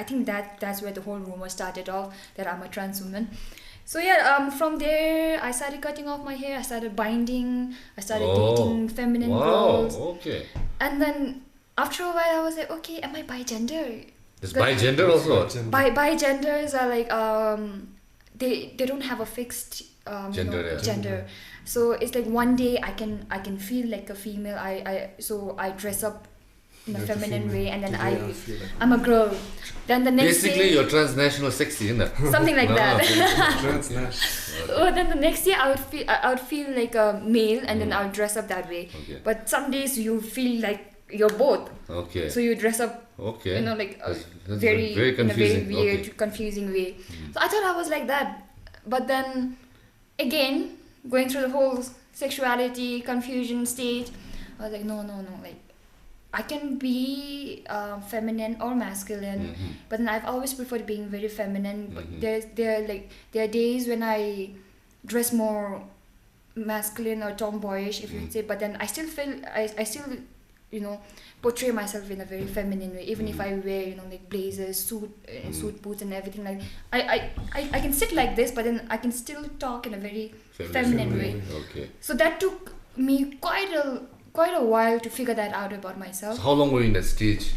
I think that's where the whole rumor started off, that I'm a trans woman. So yeah, from there I started cutting off my hair, I started binding, I started dating feminine girls. Okay. And then after a while I was like, okay, am I bigender? There's bi-gender also? Bigenders are like they don't have a fixed Gender, gender. So it's like one day I can feel like a female. So I dress up in a feminine way, and then I'm a girl. Then the next Basically, day, you're transnational sexy, isn't it? something like that. Transnational. Oh, then the next day I would feel like a male, and then I would dress up that way. Okay. But some days you feel like you're both. Okay. So you dress up, Okay. like That's very very in a very confusing. weird, Okay. confusing way. So I thought I was like that, but then again, going through the whole sexuality confusion stage, I was like, no, like I can be feminine or masculine, but then I've always preferred being very feminine. But there are days when I dress more masculine or tomboyish, if you'd say, but then I still feel I still portray myself in a very feminine way, even if I wear like blazers, suit boots and everything. Like I can sit like this, but then I can still talk in a very feminine way. Okay. So that took me quite a while to figure that out about myself. So how long were you in that stage?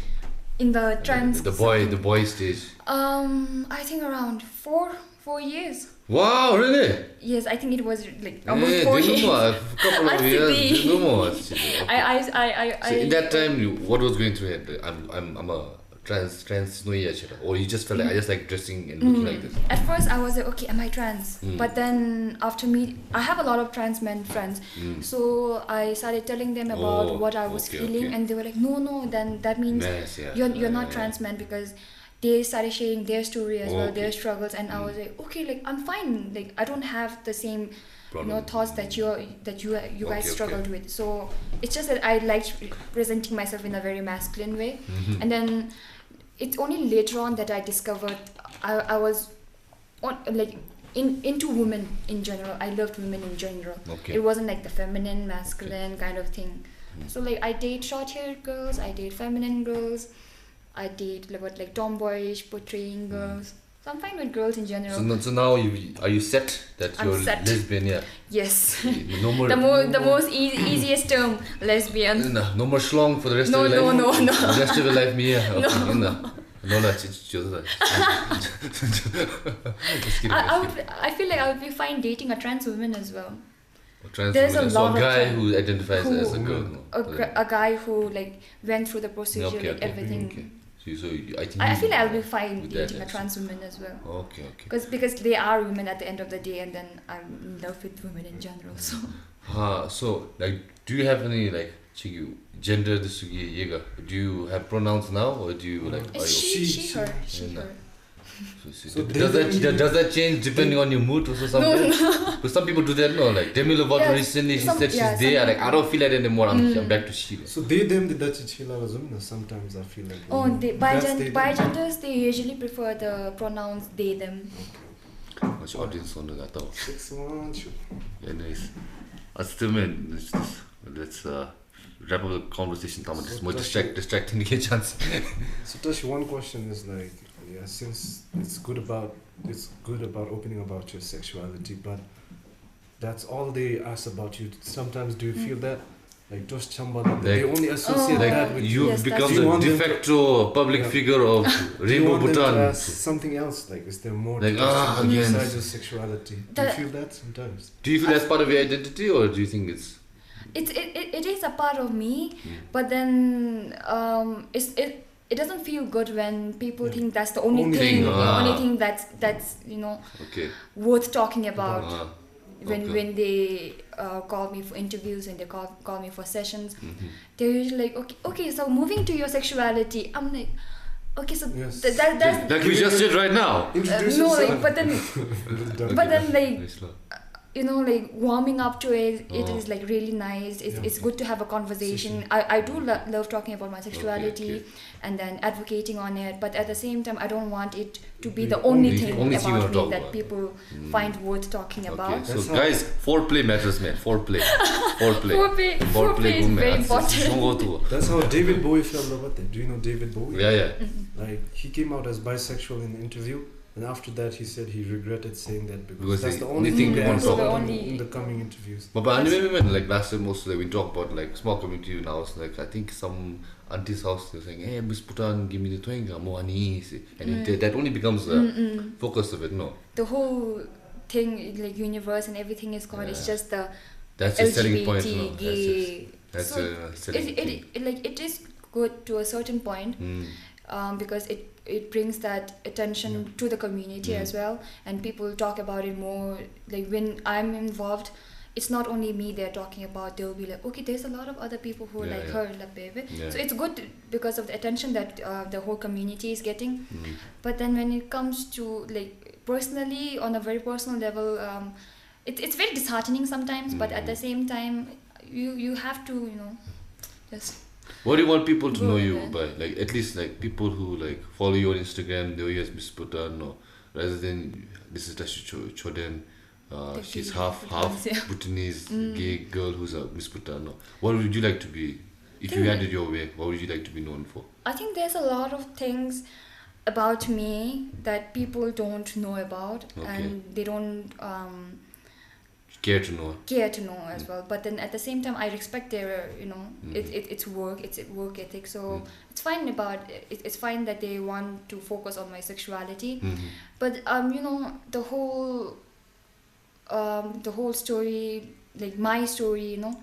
In the trans The boy stage. I think around 4 years. Wow, really? Yes, I think it was like almost Yeah, 4 didn't years. know, a couple of years. Didn't know. Okay. So in that time, what was going through your head? I'm a trans or you just felt like I just like dressing and looking like this? At first I was like, okay, am I trans? But then after I have a lot of trans men friends, so I started telling them about what I was feeling, and they were like, no, then that means you're not trans man, because they started sharing their story as well, their struggles, and I was like, okay, like I'm fine, like I don't have the same thoughts that you guys struggled with. So it's just that I liked presenting myself in a very masculine way, and then it's only later on that I discovered I was into women in general. I loved women in general. Okay. It wasn't like the feminine, masculine kind of thing. So like I date short-haired girls, I date feminine girls, I date like tomboyish portraying girls. So I'm fine with girls in general. So now are you set that I'm you're set. lesbian? Yeah. Yes. No more. the most easiest term, lesbian. No more schlong for the rest No, of your life. no. The rest of your life, me. Yeah. Okay. No, that's just. I feel like I would be fine dating a trans woman as well. There's a lot of guy trans- who identifies as a girl. A guy who like went through the procedure, everything. Okay. So I think. I feel like I'll be fine with dating that, a trans woman as well. Okay. Because they are women at the end of the day, and then I'm in love with women in general. So. So like, do you have any like gender? Do you have pronouns now, or do you like? It's she, her. So does that change depending on your mood or something? No. Because some people do that, no? Like Demi Lovato recently, she said she's there. Like I don't feel that anymore. I'm back to she. So they them the Dutch sometimes I feel like. Bigenders, they usually prefer the pronouns they them. Much audience on that though. 6 months. Yeah, nice. Still, man, let's wrap up the conversation. It's more distracting to get chance. So Tashi, one question is like, since it's good about opening about your sexuality, but that's all they ask about you. Sometimes do you feel that? Like Tashi Chombal, they only associate that with you. Yes, become the de facto public figure of Rainbow Bhutan. Something else, like is there more like besides your sexuality? Do you feel that sometimes? Do you feel that's part of your identity, or do you think it's? It is a part of me, but then it doesn't feel good when people think that's the only thing that's worth talking about. when they call me for interviews and they call me for sessions, they're usually like, okay, so moving to your sexuality. I'm like, okay, so Yes. that's Like we just did right now. Introduce no, yourself. like, but then like, you know, like warming up to it, it is like really nice. It's good to have a conversation. I do love talking about my sexuality and then advocating on it, but at the same time I don't want it to be the only thing about me that people find worth talking about. So guys, foreplay matters, man. Foreplay is very important. That's how David Bowie felt about that. Do you know David Bowie? Yeah. Like he came out as bisexual in the interview. And after that, he said he regretted saying that because that's the only thing they answered in the coming interviews. But I remember like last time also like, we talked about like small community in house. Like I think some auntie's house they were saying, "Hey, Miss Bhutan, give me the toinga, moani," and that only becomes the focus of it. No, the whole thing, like universe and everything is called. It's just the that's a selling point. No? Gay. That's so a selling point. It is good to a certain point. Because it brings that attention to the community as well, and people talk about it more. Like when I'm involved, it's not only me they're talking about. They'll be like, okay, there's a lot of other people who like her, like baby. So it's good because of the attention that the whole community is getting. But then when it comes to like personally, on a very personal level, it's very disheartening sometimes. But at the same time, you have to, you know, just. What do you want people to know you by? Like at least like people who like follow you on Instagram, know you as Miss Bhutan, or rather than this is Tashi Chombal. She's half Bhutanese gay girl who's a Miss Bhutan. No? What would you like to be if you had it your way? What would you like to be known for? I think there's a lot of things about me that people don't know about, and they don't care to know as well. But then at the same time I respect their, you know, it's work ethic, so it's fine it's fine that they want to focus on my sexuality. But you know, the whole story, like my story, you know,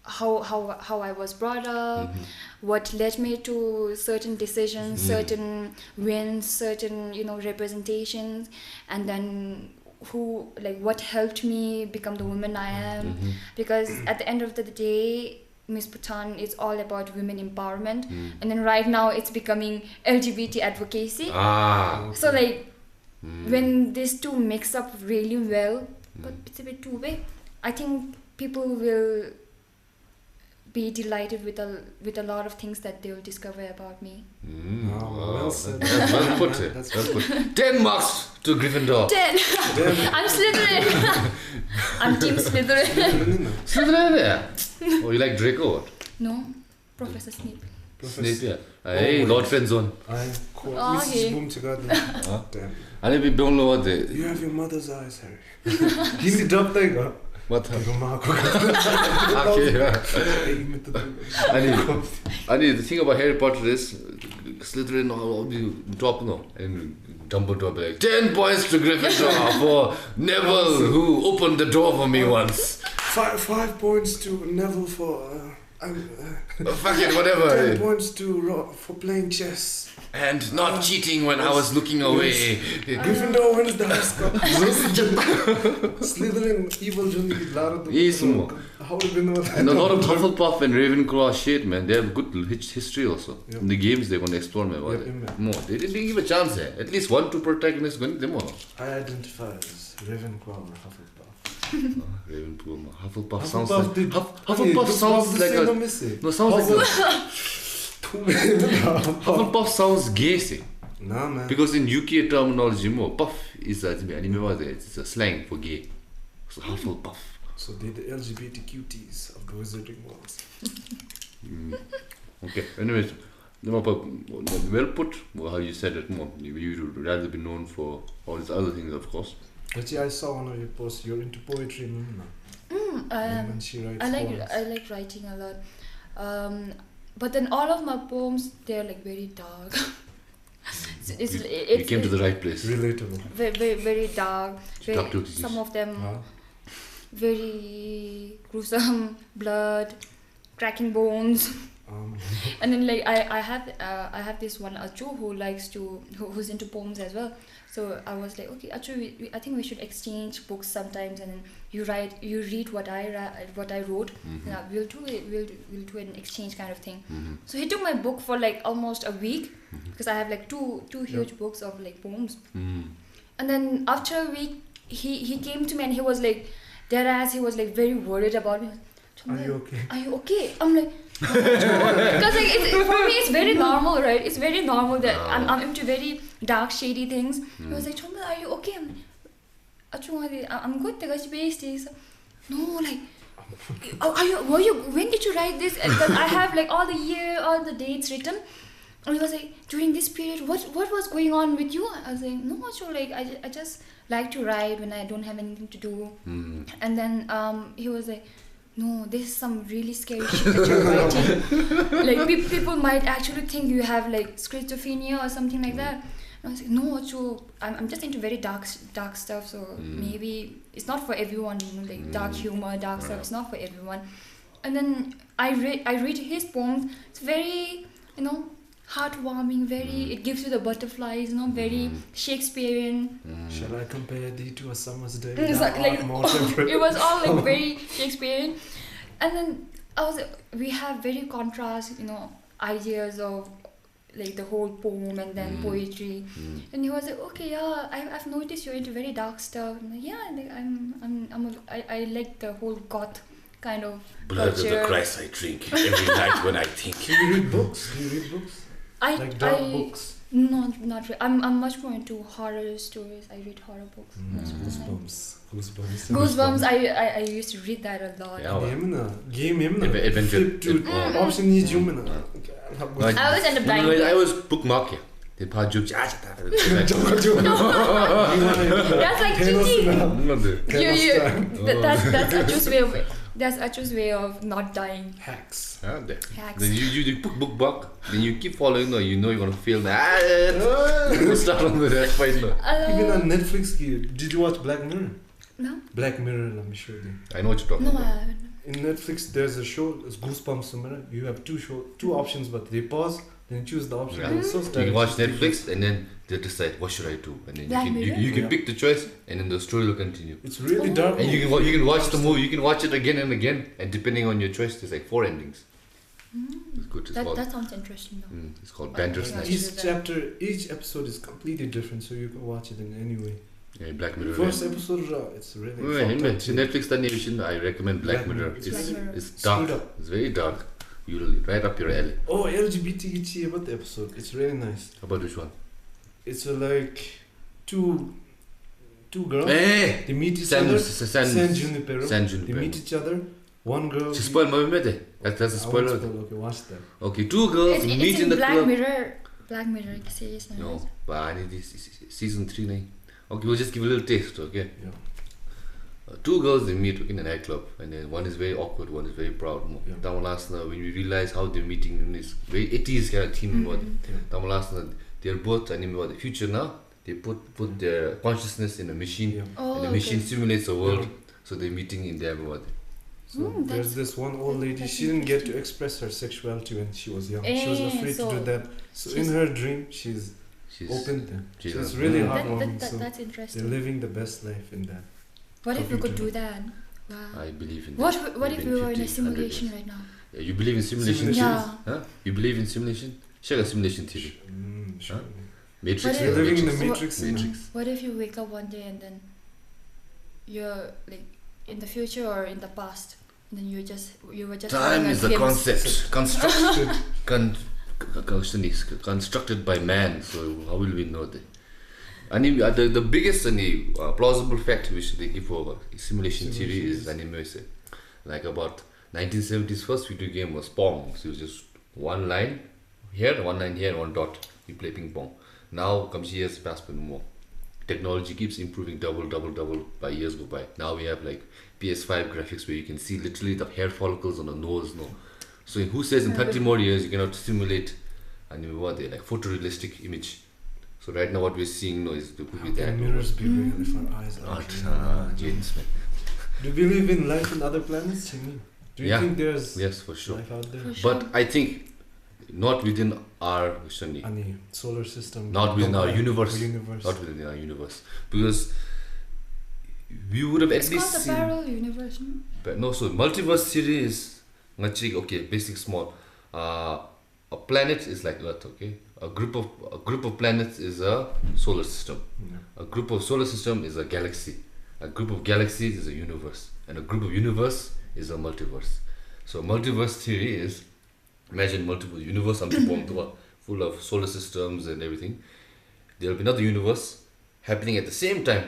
how I was brought up, what led me to certain decisions, certain wins, certain, you know, representations, and then who, like, what helped me become the woman I am. Because at the end of the day, Miss Bhutan is all about women empowerment, and then right now it's becoming LGBT advocacy. So like when these two mix up really well, but it's a bit too big, I think people will be delighted with a lot of things that they will discover about me. Well said. That's well put. That's well put. 10 marks to Gryffindor. 10. I'm Slytherin. I'm Team Slytherin. Slytherin, yeah. Oh, you like Draco? What? No, Professor Snape. Snape, yeah. Hey, Lord Friendzone. I'm cool. Mrs. Boom together. Damn. I don't know what they. You have your mother's eyes, Harry. Give me the thing, huh? What? Okay. The thing about Harry Potter is Slytherin all be top no, and Dumbledore be like 10 points to Gryffindor for Neville who opened the door for me once. 5 points to Neville for fuck it, whatever. 10 points to for playing chess. And not cheating when I was looking away. Gryffindor wins the horoscope. Slytherin, evil Johnny, and a lot of Hufflepuff and Ravenclaw shit, man. They have good history also. In the games they're gonna explore more. They didn't give a chance there. At least 1-2 protagonists going to more. I identify as Ravenclaw or Hufflepuff. Ravenclaw, Hufflepuff sounds like Hufflepuff sounds like a no sounds like a Hufflepuff sounds gay, see. Nah, man. Because in UK terminology, puff is it's a slang for gay. So Hufflepuff. So they're the LGBT cuties of the wizarding world. Okay. Anyways, well put. How you said it more. You would rather be known for all these other things, of course. Actually, I saw one of your posts. You're into poetry, and she writes I like writing a lot. But then all of my poems, they're like very dark. You came to the right place. Relatable. Very, very dark. Some of them very gruesome, blood, cracking bones. And then like I have this one Achu who's into poems as well. So I was like, okay, Achu, I think we should exchange books sometimes, and then you read what I wrote. Yeah, we'll do an exchange kind of thing. So he took my book for like almost a week because I have like two huge books of like poems. And then after a week, he came to me and he was like, he was like very worried about me. Are you okay? Are you okay? I'm like, because like for me it's very normal, right? It's very normal that I'm into very dark, shady things. He was like, Chombal, are you okay? I'm good. No, like, when did you write this? Because I have like all the year, all the dates written. And he was like, during this period, what was going on with you? I was like, no, Achu, like I just like to write when I don't have anything to do. And then he was like, no, this is some really scary shit that you're writing. Like people might actually think you have like schizophrenia or something like that. And I was like, no, Achu, I'm just into very dark stuff. So maybe it's not for everyone. You know, like dark humor, dark stuff. It's not for everyone. And then I read his poems. It's very, heartwarming. Very, it gives you the butterflies. Very Shakespearean. Shall I compare thee to a summer's day? It's like it was all like very Shakespearean. And then we have very contrast, ideas of like the whole poem and then poetry. And he was like, okay, yeah, I've noticed you're into very dark stuff. I'm like, yeah, like I like the whole goth kind of Blood culture. of the Christ I drink every night when I think. Do you read books? Like dark books? No, not really. I'm much more into horror stories. I read horror books. Goosebumps. I used to read that a lot. Adventure. Option is human. I was in the blind. I was bookmark. The pageant. That's like cheating. That's Achu's way of. That's Achu's way of not dying. Hacks. Hacks. Then you bookmark. Then you keep following. You're gonna fail. Start on the fight. Even on Netflix, did you watch Black Mirror? No. Black Mirror, let me show you. I know what you're talking No, about. I haven't. In Netflix, there's a show. It's Goosebumps. You have two options, but they pause. Then you choose the option. Yeah. It's so You can watch Netflix and then they decide what should I do, and then you can pick the choice, and then the story will continue. It's really dark. And you can watch the movie. You can watch it again and again, and depending on your choice, there's like 4 endings. It's good. That sounds interesting though. It's called Bandersnatch. Each episode is completely different, so you can watch it in any way. Yeah, Black Mirror. First episode, it's really. Netflix animation. I recommend Black Mirror. It's dark. It's very dark. You'll right up your alley. Oh, LGBT about the episode. It's really nice. How about which one? It's like two girls. Hey! They meet each other. San Junipero. They meet each other. One girl. Just spoil my movie. That's a spoiler. Okay, watch that. Okay, 2 girls meet in the Black club. Black Mirror series. No, but I need this season 3 now. Okay, we'll just give a little taste. Okay. Yeah. 2 girls they meet in a nightclub, and then one is very awkward, one is very proud. Yeah. When we realize how they're meeting in this very 80s kind of theme, they're both about the future now. They put their consciousness in a machine, Yeah. and the machine simulates the world. So they're meeting in there. So there's this one old lady. She didn't get to express her sexuality when she was young. She was afraid to do that. So in her dream, she's open then. So it's really heartwarming. That's interesting. They're living the best life in that. What if we could do that? Wow. I believe in that. What if we were in a simulation right now? Yeah, you believe in simulation? Yeah. Huh? You believe in simulation? Share a simulation theory. Sure. Huh? Matrix. We're living in the Matrix. What if you wake up one day and then you're like in the future or in the past, and then you were just time is a concept constructed by man. So how will we know that? And the biggest plausible fact which they give for simulation theory is like about 1970s first video game was Pong. So it was just one line here, and one dot. You play ping pong. Now comes years past more. Technology keeps improving double by years go by. Now we have like PS5 graphics where you can see literally the hair follicles on the nose. So who says in 30 more years you cannot simulate like photorealistic image? So right now what we're seeing is there could be that. Can mirrors be real if our eyes are real? James, man. Do you believe in life on other planets? Do you Yeah. think there's Yes, for sure. life out there? For sure. But I think not within our Shani, Any solar system? not within our universe. Universe. Not within our universe, because we would have at It's least called the seen. parallel universe, no? But no, so multiverse theory is okay, basic small. A planet is like Earth, okay? A group of planets is a solar system. Yeah. A group of solar system is a galaxy. A group of galaxies is a universe. And a group of universe is a multiverse. So multiverse theory is, imagine multiple universe full of solar systems and everything. There will be another universe happening at the same time,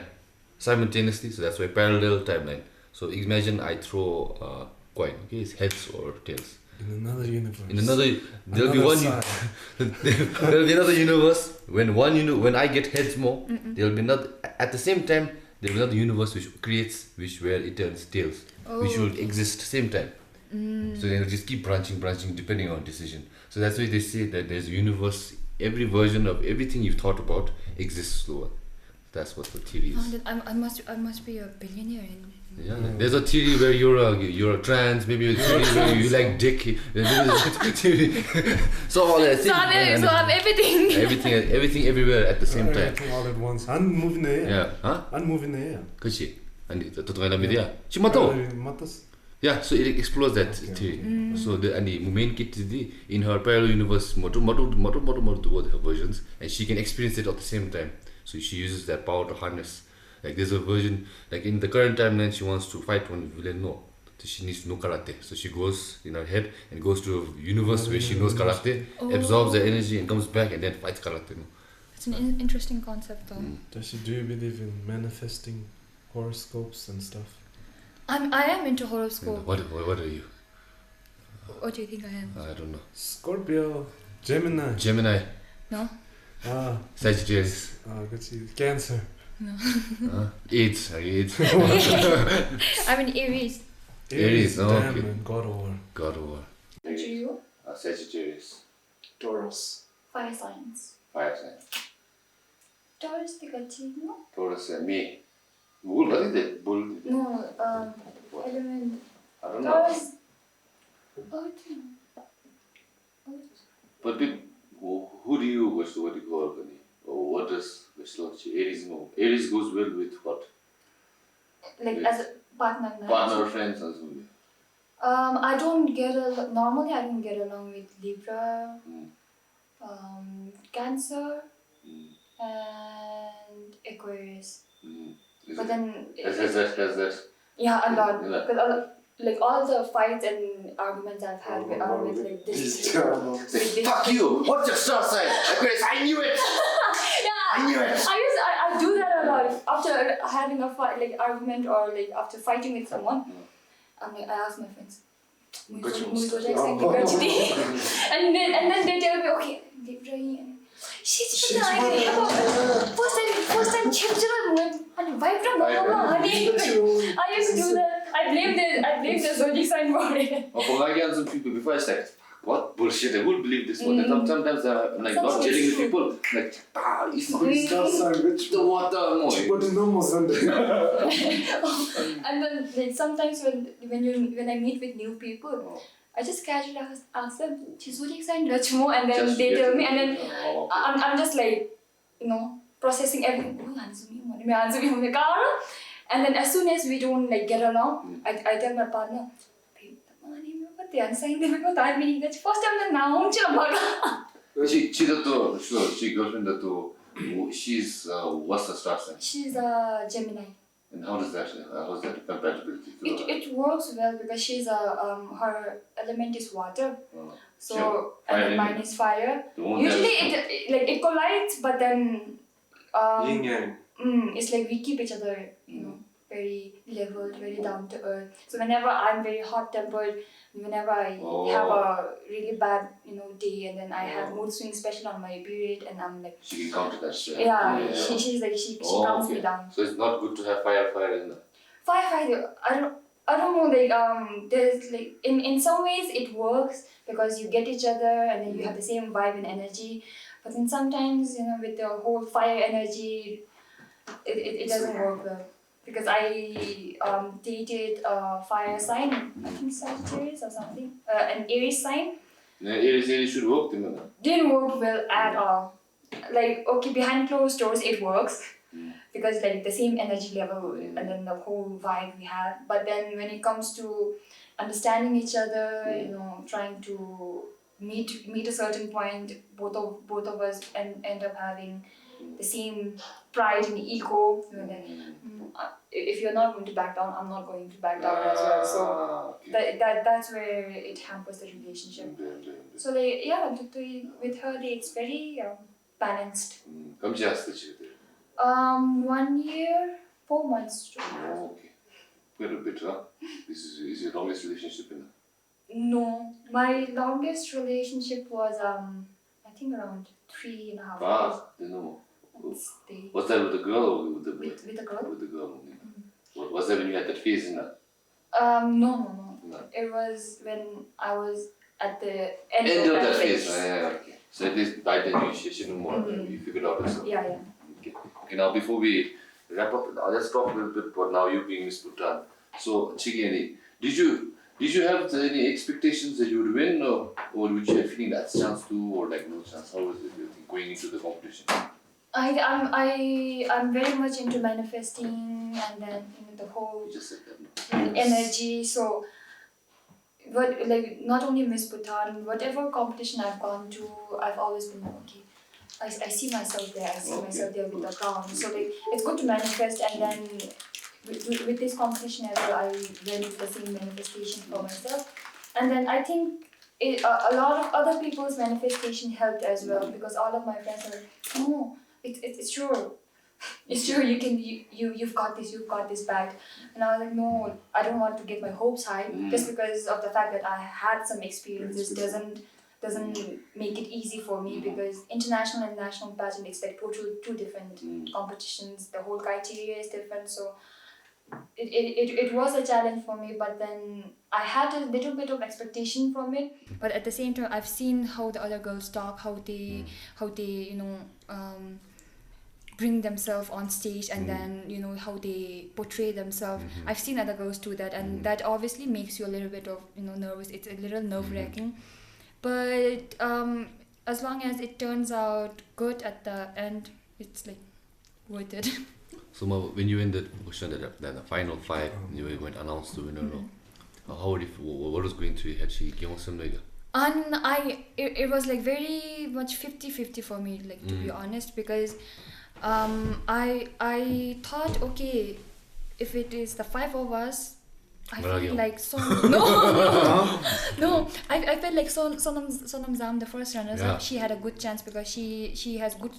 simultaneously. So that's why parallel timeline. So imagine I throw a coin, okay? It's heads or tails. In another universe. In another, there'll be Another one. side. There'll be another universe. When I get heads more, there'll be another. At the same time, there'll be another universe where it turns tails, which Oh, will okay. exist same time. So they'll just keep branching depending on decision. So that's why they say that there's a universe. Every version of everything you've thought about exists slower. That's what the theory Oh, is. then I must be a billionaire in Yeah, there's a theory where you're a trans, maybe a theory where you like dick. So all that. So I'm everything. everything everywhere at the same time. Everything all at once. Unmoving the air. Yeah, huh? Unmoving the air. 그렇지. 아니 또또가라 미디야. 치마도. Matas. Yeah, so it explores that Okay, theory. So the main kid in her parallel universe motor her versions, and she can experience it at the same time. So she uses that power to harness. Like there's a version, like in the current timeline, she wants to fight one villain. No, she needs to know karate. So she goes in her head and goes to a universe where she knows karate, absorbs the energy and comes back and then fights karate. No? It's an interesting concept, though. Tashi, do you believe in manifesting horoscopes and stuff? I am into horoscope. What are you? What do you think I am? I don't know. Scorpio, Gemini. Gemini, No. Sagittarius, Good see. Cancer. AIDS. Are you AIDS? I'm in Aries. Aries, oh, damn, okay. man, God of War. God of War. And you? Sagittarius. Taurus. Fire signs. Fire sign. Taurus the gachi, no? Taurus and me. Bull, what is it? Bull. No, What? element. I don't know. Taurus. Earth. But who do you what do you call Bundy? Or what does Aries know? Aries goes well with what? Like Yes. as a partner. no? Partner, friends, and something. I don't normally I don't get along with Libra, Cancer, and Aquarius. But then Has that? yeah, a lot. Yeah. Because like all the fights and arguments I've had are with like this. Say, fuck you! What's your star sign? Aquarius, I knew it! Yeah, I knew it! I do that a lot. After having a fight, like argument, or like after fighting with someone, I'm like, I ask my friends, and then they tell me, okay, she's first time children and vibe from I used to do that. I blame the zodiac sign for it. Some people before I said, what bullshit, I won't believe this one. And sometimes I'm like not gelling with people, like, it's the water. And then like sometimes when I meet with new people, I just casually ask them, zodiac sign Rachmo, and then they tell me, and then I'm just like, processing everything. And then as soon as we don't like get along, I tell my partner, first time now She girlfriend she's what's the star sign? she's a Gemini. And how's that compatibility? It works well because she's her element is water, so Sure. and Fire then mine is fire. The one Usually that it collides, but then Yin yang. it's like we keep each other, very leveled, very down to earth. So whenever I'm very hot tempered, whenever I have a really bad day, and then I have mood swings, especially on my period, and I'm like, she can counter that shit. she's like she calms me down. So it's not good to have fire, isn't it? Fire. I don't know. Like there's like in some ways it works because you get each other and then you have the same vibe and energy. But then sometimes with the whole fire energy, it doesn't work well. because I dated a fire sign, I think Sagittarius or something, an Aries sign. Aries should work, Didn't work well at all. Like, okay, behind closed doors it works because like the same energy level and then the whole vibe we have. But then when it comes to understanding each other, you know, trying to meet a certain point, both of us end up having the same pride and ego. And then, if you're not going to back down, I'm not going to back down as well. So that's where it hampers the relationship. So they, with her, it's very balanced. 1 year, 4 months. Oh, okay. Quite a bit, huh? This is your longest relationship in? No, my longest relationship was I think around 3.5 years. No. Was that with a girl or with a boy? With a girl. With a girl. Was that when you had that phase in that? No. It was when I was at the end of that phase. Okay. So at least by then you know more. You figured out yourself. Yeah. Okay, now before we wrap up, let's talk a little bit about now you being Miss Bhutan. So, Chigeni, did you have any expectations that you would win, or would you have feeling that's chance to, or like no chance? How was it going into the competition? I'm very much into manifesting and then the whole You just said that, no? energy. So, but like not only Miss Bhutan, whatever competition I've gone to, I've always been okay. I see myself there. I see myself there with the ground. So like it's good to manifest, and then with this competition as well, I went with the same manifestation for myself, and then I think a lot of other people's manifestation helped as well, because all of my friends are like, no, it's true. It's true. You've got this back, and I was like, no, I don't want to get my hopes high just because of the fact that I had some experiences doesn't make it easy for me, because international and national pageant, it's like two different competitions. The whole criteria is different, so it was a challenge for me. But then I had a little bit of expectation from it. But at the same time, I've seen how the other girls talk, how they bring themselves on stage, and then how they portray themselves. I've seen other girls do that, and that obviously makes you a little bit of nervous. It's a little nerve-wracking. But as long as it turns out good at the end, it's like worth it. So when you ended the final five, you were going to announce the winner. What was going through your head? And it was like very much 50-50 for me, like to be honest, because I thought, okay, if it is the 5 of us, I feel like no. I felt like Sonam Zam, the first runner, she had a good chance because she has good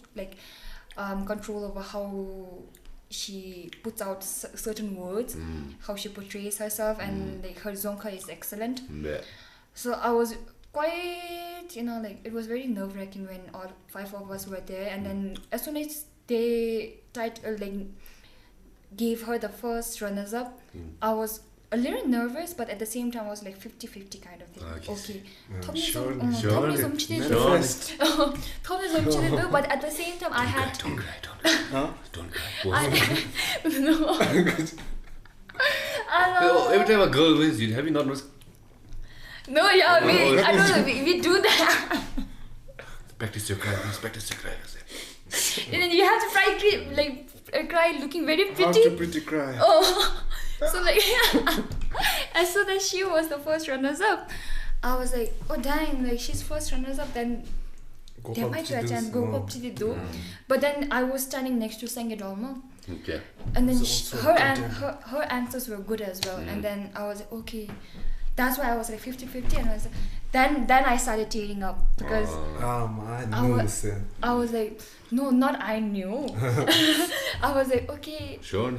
control over how she puts out certain words, how she portrays herself, and like her zonka is excellent. So I was quite it was very nerve-wracking when all 5 of us were there, and then as soon as they gave her the first runners-up, I was a little nervous, but at the same time I was like 50-50 kind of thing. Okay. But at the same time I had... Don't cry. No. Every time a girl wins, have you not noticed? No, yeah, I don't know, we do that. Practice your cry. And then you have to cry looking very pretty. How to pretty cry. Oh. So as soon as she was the first runners-up, I was like, oh dang, she's first runners-up, then there might be a chance, go up to the door. But then I was standing next to Sangedolma. Okay. And then her answers were good as well. And then I was like, okay. That's why I was like 50-50, and I was like, then I started tearing up because I was like, no, not I knew. I was like, okay. Sure. No,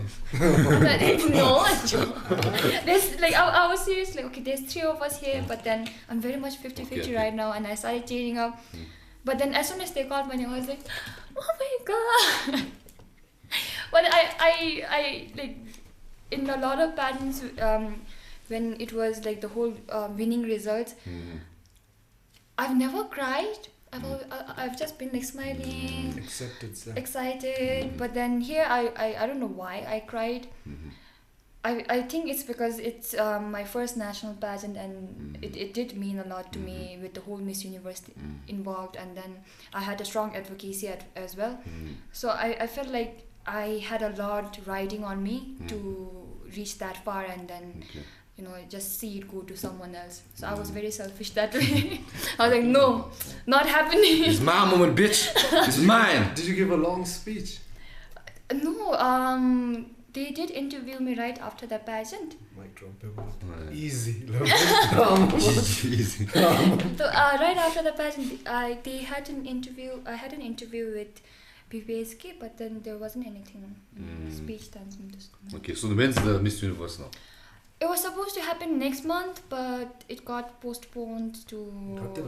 there's I was serious, okay, there's 3 of us here, but then I'm very much 50-50 right now, and I started tearing up. But then as soon as they called my name, I was like, oh my god. But I in a lot of pageants, when it was like the whole winning results, I've never cried I've just been like smiling, Accepted, sir. excited, but then here I don't know why I cried. I think it's because it's my first national pageant, and it did mean a lot to me with the whole Miss Universe involved, and then I had a strong advocacy as well. So I felt like I had a lot riding on me to reach that far, and then you know, just see it go to someone else. So I was very selfish that way. I was like, no, not happening. It's my moment, bitch. It's mine. Did you give a long speech? No, they did interview me right after the pageant. Mic drop. Right. Easy. Easy. So right after the pageant, they had an interview. I had an interview with PPSK, but then there wasn't anything. Speech done. Okay, so when's the Miss Universe now? It was supposed to happen next month, but it got postponed to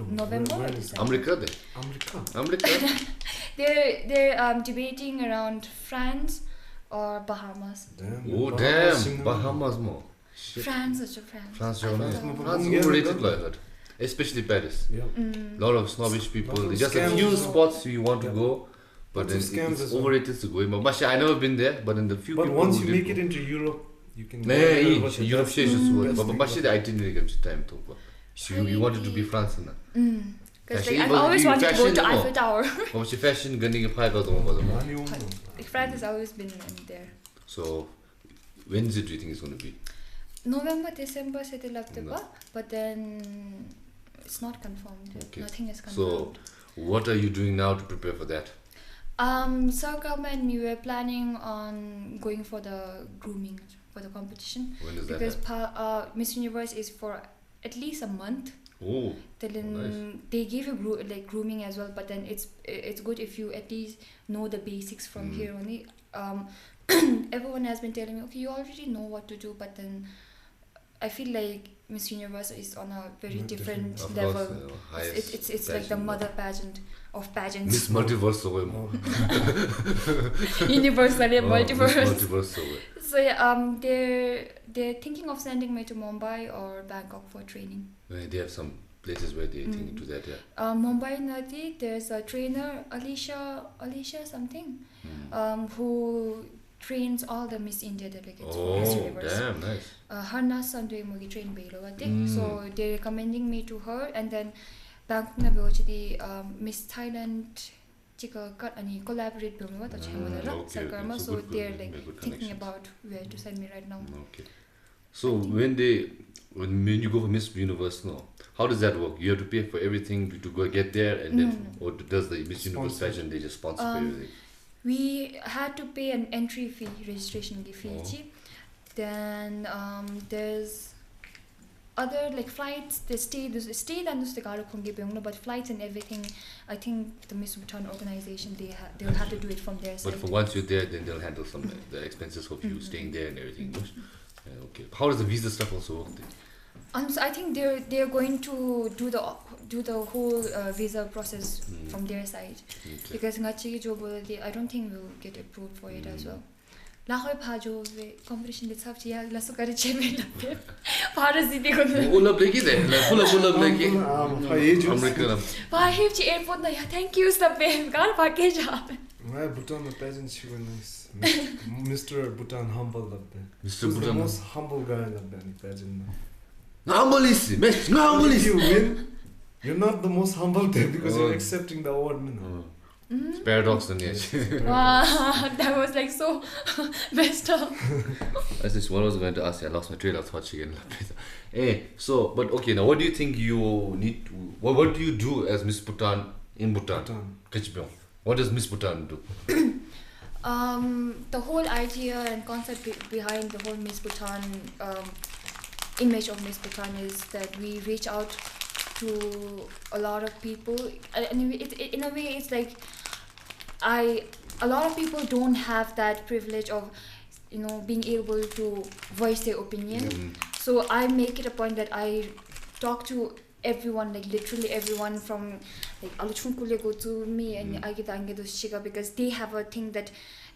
November or December. America. They're debating around France or Bahamas. Damn. Oh damn, Bahamas more. Shit. France. France overrated like that. Especially Paris. Yeah. Lot of snobbish people. Lot of Just a scams few also. spots you want to go, but then Lots of scams it's as well. overrated to go. But I never been there, but in the few But people once who you did make it go. into Europe, you can go Yeah, anywhere, but Europe that's shares the as best well. But thing the itinerary comes time to go. So you wanted to be France na? Because Actually, like, I've but always you wanted to go fashion to no. Eiffel Tower. What was your fashion? Gandhi ka phai ka to mo. Money on. Like, France has always been in there. So when is it? Do you think it's going to be? November, December, se no. But then it's not confirmed. Okay. Nothing is confirmed. So what are you doing now to prepare for that? Circle and we were planning on going for the grooming for the competition. When does that Because happen? Miss Universe is for at least a month. Oh, Then nice. they give you grooming as well, but then it's good if you at least know the basics from here only. Everyone has been telling me, okay, you already know what to do, but then I feel like Miss Universe is on a very different Of level. course, highest It's like the pageant. mother pageant of pageants. Miss Multiverse away. Universally multiverse. Miss Multiverse away. So yeah, they're thinking of sending me to Mumbai or Bangkok for training. They have some places where they think to that, yeah. Mumbai Nadi, there's a trainer, Alicia something, who trains all the Miss India delegates for Miss Oh, Universe. damn, nice. Harna Sandwe Mugi train Bailo. So they're recommending me to her, and then Bangkok na the Miss Thailand chika cut and collaborate with me Okay. so good, they're make like good thinking connections. about where to send me right now. Okay. So when you go for Miss Universe, no, how does that work? You have to pay for everything to go get there, and then or does the Miss Universe Sponsor. pageant they just sponsor for everything? We had to pay an entry fee, registration fee. Then there's other like flights. They stay and but flights and everything. I think the Miss Bhutan organization they'll have to do it from their side. But for once you're there, then they'll handle some the expenses of you staying there and everything. Yeah, okay. How does the visa stuff also work then? So I think they're going to do the whole visa process from their side, because I don't think we'll get approved for it as well. Competition Pull up like it. Pull up like it. Thank you, Bhutan the pageant she was nice. Mr. Bhutan humble labbe. Mr. Who's the Bhutan. most humble guy in the pageant. If you win, you're not the most humble there because you're accepting the award. It's paradox then, yes. Wow, that was like so messed up. That's just what I was going to ask you. I lost my trail of thought again. Hey, so, but okay, now what do you think you need to, what do you do as Miss Bhutan in Bhutan? What does Miss Bhutan do? The whole idea and concept behind the whole Miss Bhutan image of Miss Bhutan is that we reach out to a lot of people. And in a way, it's like a lot of people don't have that privilege of, being able to voice their opinion. So I make it a point that I talk to everyone, like literally everyone, from like Aluchun Kule go to me and I get those chica, because they have a thing that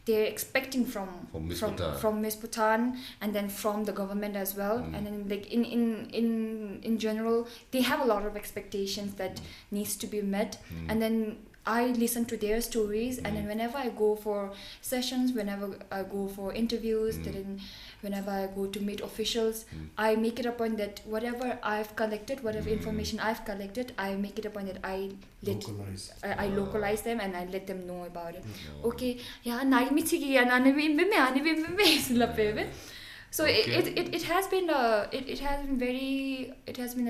they're expecting from Miss Bhutan, and then from the government as well, and then like in general they have a lot of expectations that needs to be met, and then I listen to their stories, and then whenever I go for sessions, whenever I go for interviews, then whenever I go to meet officials, I make it a point that whatever I've collected, whatever information I've collected, I make it a point that I localize them and I let them know about it. Okay, yeah, so it has been a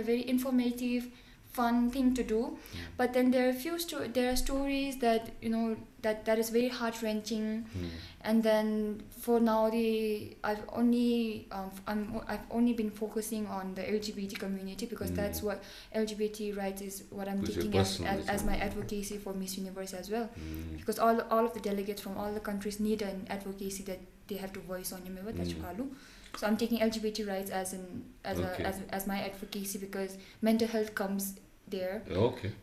very informative, fun thing to do, but then there are stories that that is very heart wrenching, and then for now I've only been focusing on the LGBT community, because that's what LGBT rights is, what I'm taking as my advocacy for Miss Universe as well, because all of the delegates from all the countries need an advocacy that they have to voice on. So I'm taking LGBT rights as my advocacy, because mental health comes there,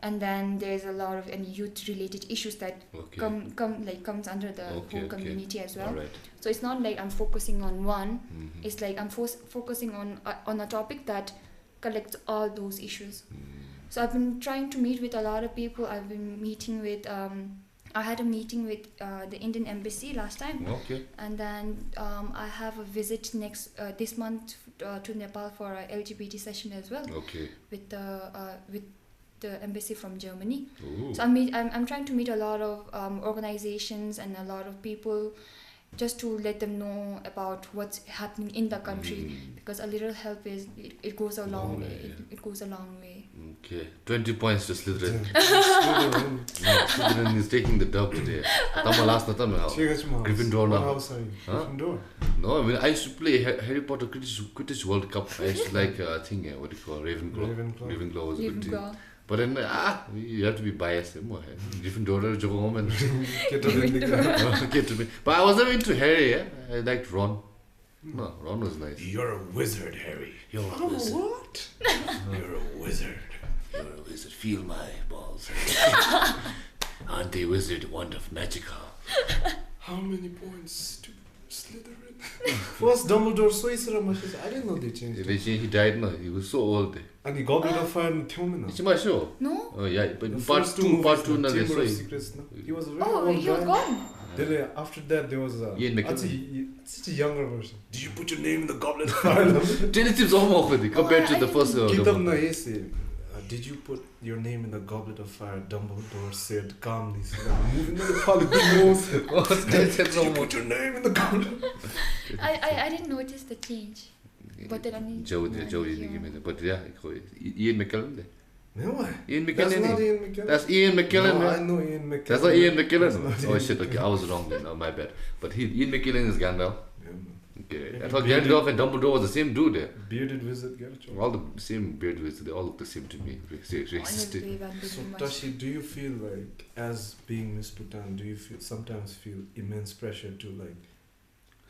and then there's a lot of youth related issues that comes under the whole community as well. So it's not like I'm focusing on one, it's like I'm focusing on a topic that collects all those issues. So I've been trying to meet with a lot of people. I've been meeting with I had a meeting with the Indian Embassy last time, and then I have a visit this month to Nepal for a LGBT session as well, with the embassy from Germany. So I'm trying to meet a lot of organizations and a lot of people, just to let them know about what's happening in the country, because a little help it goes a long way. It goes a long way. 20 points to Slytherin. Slytherin is taking the dub today. Gryffindor now. What house are you? Gryffindor? No, I mean, I used to play Harry Potter Quidditch World Cup. I used to like what do you call Ravenclaw. Ravenclaw was a good team. But then you have to be biased. Gryffindor, go home and get to me. But I was never into Harry. I liked Ron. No, Ron was nice. You're a wizard, Harry. You're a wizard. What? You're a wizard. You're a wizard. Feel my balls. Aren't they wizard? Wonderful, magical. How many points to Slytherin? First Dumbledore I didn't know they changed it. He died now. He was so old. And he got rid of fire and Theomina. It's my show. No? Oh yeah, but the part two no, now Chamber of Secrets, no? He was a very old guy. He was gone. Then after that there was Ian McKellen. Such a younger version. Did you put your name in the goblet of fire? Genetics almost compared to the first one. Did you put your name in the goblet of fire? Dumbledore said calmly. Moving to the polygonals. Did you put your name in the goblet? I didn't notice the change. But then I mean, Joe didn't give me that. But yeah, Ian McKellen. No, Ian McKellen. That's not Ian McKellen. That's Ian McKellen. No, I know Ian McKellen. That's not Ian McKellen. Oh shit! Okay, I was wrong then. Oh, my bad. But Ian McKellen is Gandalf. Okay, I thought Gandalf and Dumbledore was the same dude there. Bearded wizard, Gandalf. All the same bearded wizards. They all look the same to me. Racist. So Tashi, do you feel like, as being Miss Bhutan, do you sometimes feel immense pressure to like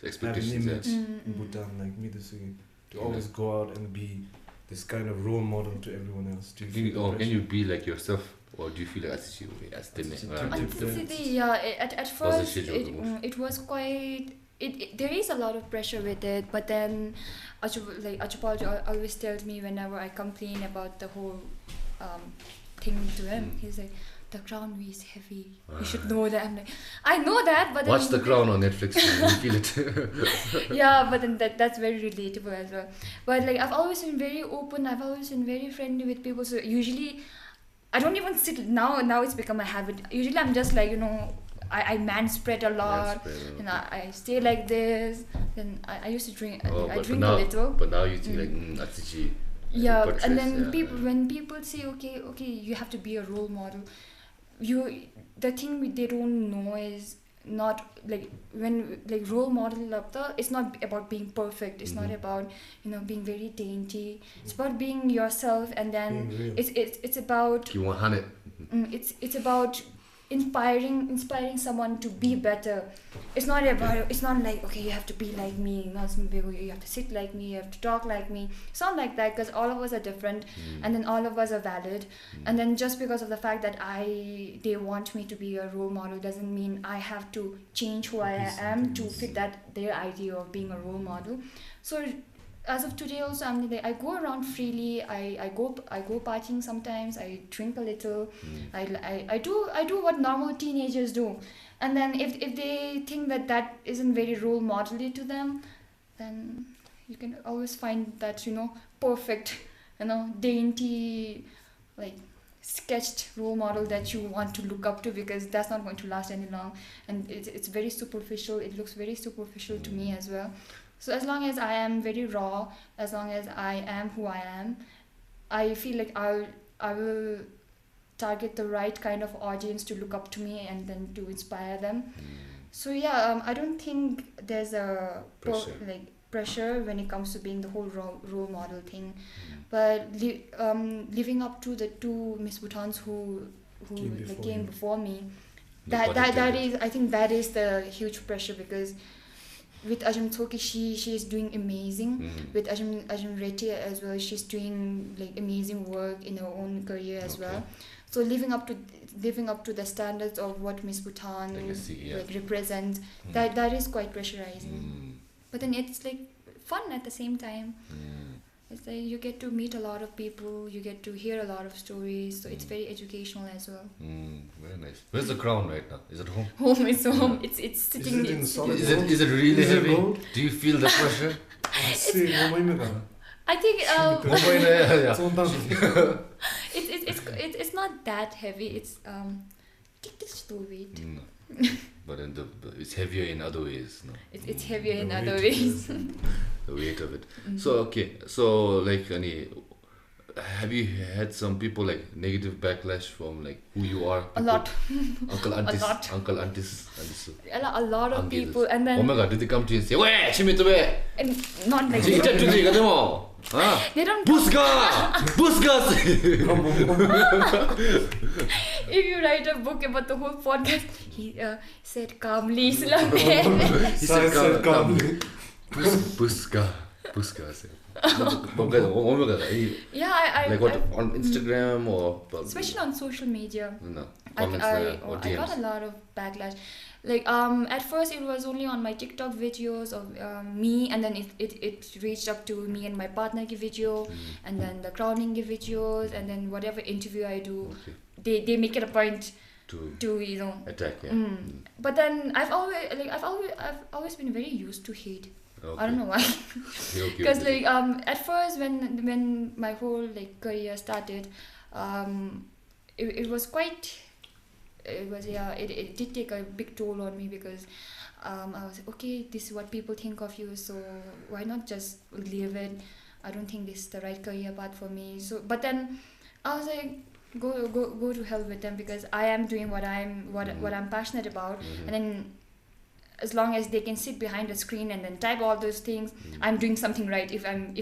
expectations have an image in Bhutan, like me, to always go out and be this kind of role model to everyone else? Do you feel can you be like yourself, or do you feel like at first it was quite. There is a lot of pressure with it, but then Achupal always tells me whenever I complain about the whole thing to him, he's like, the crown weighs heavy. You should know that. I'm like, I know that, but watch The Crown on Netflix and you feel it. Yeah, but then that's very relatable as well. But like I've always been very open. I've always been very friendly with people. So usually, I don't even sit now. Now it's become a habit. Usually I'm just like I manspread a lot, and I stay like this. Then I used to drink. I drink a little. But now you think like Atsichi. Yeah, and then when people say okay, you have to be a role model. The thing they don't know is not like when like role model it's not about being perfect. It's not about being very dainty. It's about being yourself, and then it's about you want it. It's about inspiring someone to be better. It's not like, okay, you have to be like me, you have to sit like me, you have to talk like me. It's not like that, because all of us are different, and then all of us are valid. And then just because of the fact that they want me to be a role model doesn't mean I have to change who I am to fit their idea of being a role model. So as of today also, I go around freely. I go partying sometimes. I drink a little. I do what normal teenagers do. And then if they think that isn't very role model-y to them, then you can always find that, perfect, dainty, like sketched role model that you want to look up to, because that's not going to last any long, and it's very superficial. It looks very superficial to me as well. So as long as I am very raw, as long as I am who I am, I feel like I will target the right kind of audience to look up to me and then to inspire them. So yeah, I don't think there's a pressure when it comes to being the whole role model thing. But living up to the two Miss Bhutans who came before me, I think that is the huge pressure, because with Ajam Thoki, she is doing amazing. With Ajam Reti as well, she's doing like amazing work in her own career as well. So living up to the standards of what Miss Bhutan represents, that is quite pressurizing. But then it's like fun at the same time. It's like you get to meet a lot of people, you get to hear a lot of stories, so it's very educational as well. Very nice. Where's the crown right now? Is it home? Home is home. It's sitting. Is it really heavy? Do you feel the pressure? I think it's not that heavy. It's it's low weight. But it's heavier in other ways. No? It's heavier in other ways. The weight of it. So like have you had some people like negative backlash from like who you are? A lot. Uncle aunties. A lot of people, and then oh my god, did they come to you and say, "Weh, chimitobe"? And not like they don't. Busga. If you write a book about the whole podcast, he said calmly, He said calmly. Busga. Yeah, I like what on Instagram or especially on social media. No. I got a lot of backlash. Like at first it was only on my TikTok videos of me, and then it reached up to me and my partner ki video, and then the crowning ki videos, and then whatever interview I do, they make it a point to attack. But then I've always been very used to hate. I don't know why. Because at first when my whole like career started, it was quite. It did take a big toll on me, because I was like, okay, this is what people think of you, so why not just leave it? I don't think this is the right career path for me. So, but then I was like, go to hell with them, because I am doing what I'm passionate about, and then as long as they can sit behind a screen and then type all those things, I'm doing something right. If I'm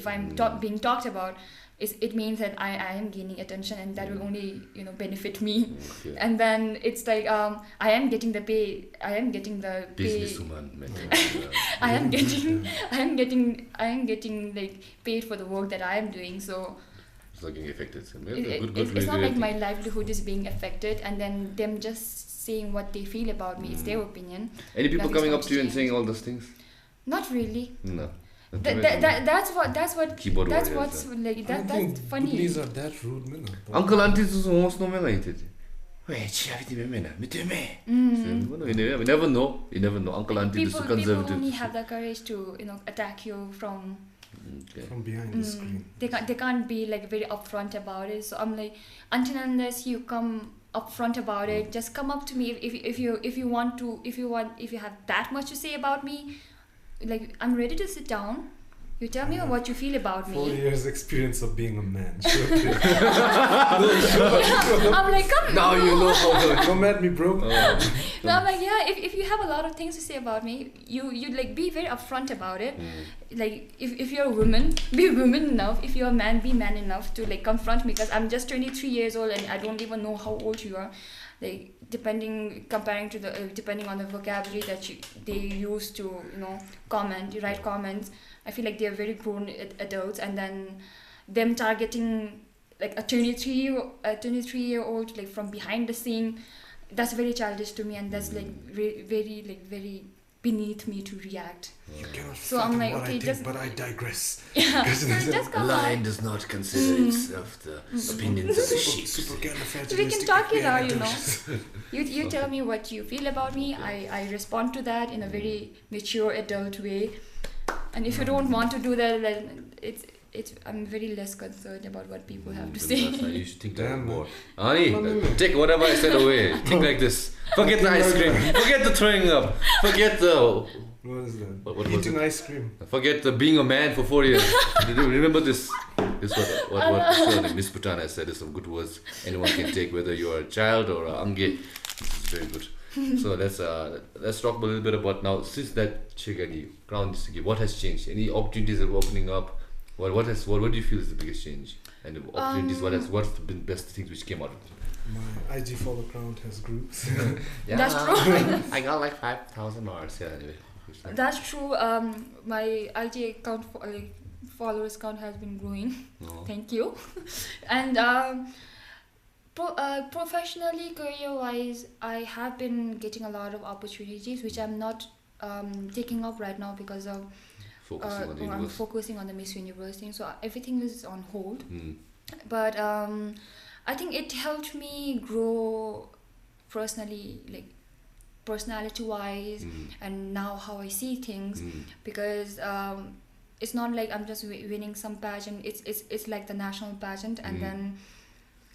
being talked about, it means that I am gaining attention, and that will only benefit me. And then it's like I am getting the pay. I am getting the pay. I am getting like paid for the work that I am doing. So it's not getting affected. It's not like my livelihood is being affected, and then them just saying what they feel about me. It's their opinion. Any people coming up to you and saying all those things? Not really. No. That's what's like that's funny. These are that rude, man. Uncle aunties is almost no man like it. We never know. Uncle auntie is so conservative. People only have the courage to attack you from behind the screen. They can't be like very upfront about it. So I'm like, until unless you come upfront about it, just come up to me if you have that much to say about me. Like, I'm ready to sit down. You tell me what you feel about me. 4 years experience of being a man. Sure. I'm like, come now you know how. Come at me, bro. No, I'm like, yeah. If you have a lot of things to say about me, you'd like be very upfront about it. Like, if you're a woman, be woman enough. If you're a man, be man enough to like confront me, because I'm just 23 years old and I don't even know how old you are. like depending on the vocabulary that they use to write comments. I feel like they are very grown adults, and then them targeting like a 23-year-old like from behind the scene, that's very childish to me, and that's like very beneath me to react. You cannot So I'm like, what okay, I think, just but I digress. yeah. So just come Lion on. does not consider itself the opinions of the sheep. So we can talk it out, You tell me what you feel about me. I respond to that in a very mature adult way. And if you don't want to do that, then I'm very less concerned about what people have to say. That's how you should think like Damn, more. Ani, take whatever I said away. Think like this. Forget the ice cream. Forget the throwing up. Forget the... What is that? What was Eating it? ice cream. Forget the being a man for 4 years. Do you remember this? This what Miss Bhutan has said is some good words anyone can take, whether you are a child or a ange. It's very good. So let's talk a little bit about now, since that Chigani crown is to give, what has changed? Any opportunities that are opening up? What do you feel is the biggest change? And the opportunities, what's the best things which came out of it? My IG follow count has grew. Yeah, That's true. I got like 5,000 hours. Yeah, anyway. That's true. My IG account followers count has been growing. No. Thank you. And professionally, career-wise, I have been getting a lot of opportunities, which I'm not taking up right now because of I'm focusing on the Miss Universe thing. So everything is on hold. But I think it helped me grow personally, like personality-wise, and now how I see things, because it's not like I'm just winning some pageant. It's like the national pageant, and then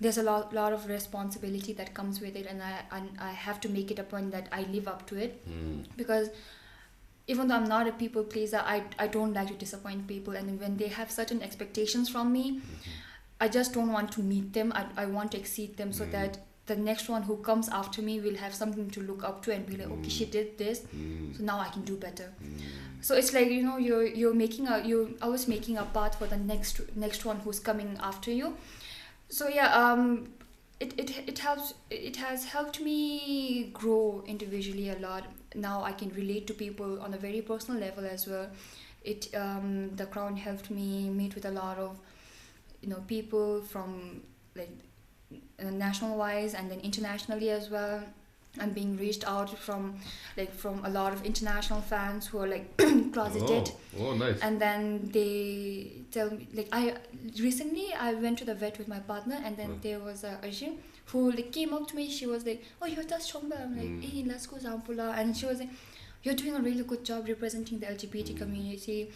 there's a lot of responsibility that comes with it, and I have to make it a point that I live up to it, because even though I'm not a people pleaser, I don't like to disappoint people, and when they have certain expectations from me, I just don't want to meet them. I want to exceed them, so that the next one who comes after me will have something to look up to and be like, okay, she did this, so now I can do better. So it's like, you're always making a path for the next one who's coming after you. So yeah, it has helped me grow individually a lot. Now I can relate to people on a very personal level as well. The crown helped me meet with a lot of people from like national wise and then internationally as well. I'm being reached out from a lot of international fans who are like closeted. Oh, nice. And then they tell me, like, I went to the vet with my partner, and then there was a Arjun who like came up to me. She was like, "Oh, you're Tashi Chombal." I'm like, "Hey, let's go Zampula." And she was like, "You're doing a really good job representing the LGBT community."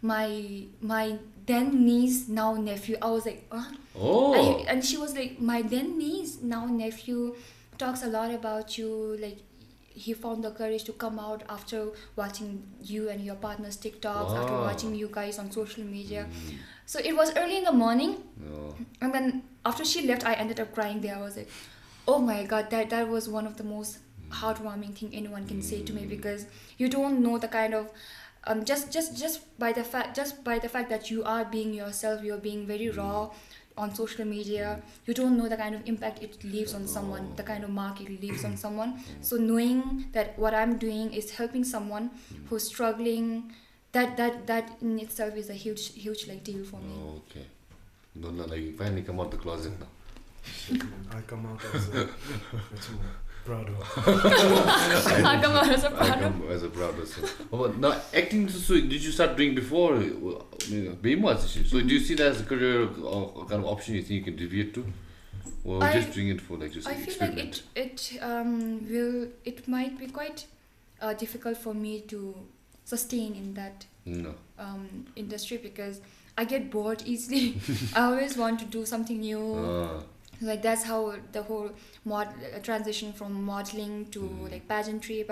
My then niece, now nephew. I was like, Oh. and she was like, "My then niece, now nephew talks a lot about you, like he found the courage to come out after watching you and your partner's TikToks, after watching you guys on social media." So it was early in the morning, and then after she left, I ended up crying there. I was like, oh my god, that was one of the most heartwarming thing anyone can say to me, because you don't know the kind of just by the fact that you are being yourself, you're being very raw on social media, you don't know the kind of impact it leaves on someone, the kind of mark it leaves on someone. So knowing that what I'm doing is helping someone who's struggling, that in itself is a huge like deal for me. Oh, okay. No, like you finally come out the closet now. Shit, man. I come out as a proud of. I come out as a proud of. I come as a proud of. But now acting, so did you start doing before? So do you see that as a career or kind of option you think you can deviate to? Or just doing it for like just I feel experiment? like it might be quite difficult for me to sustain in that industry, because I get bored easily. I always want to do something new. Like that's how the whole transition from modeling to like pageantry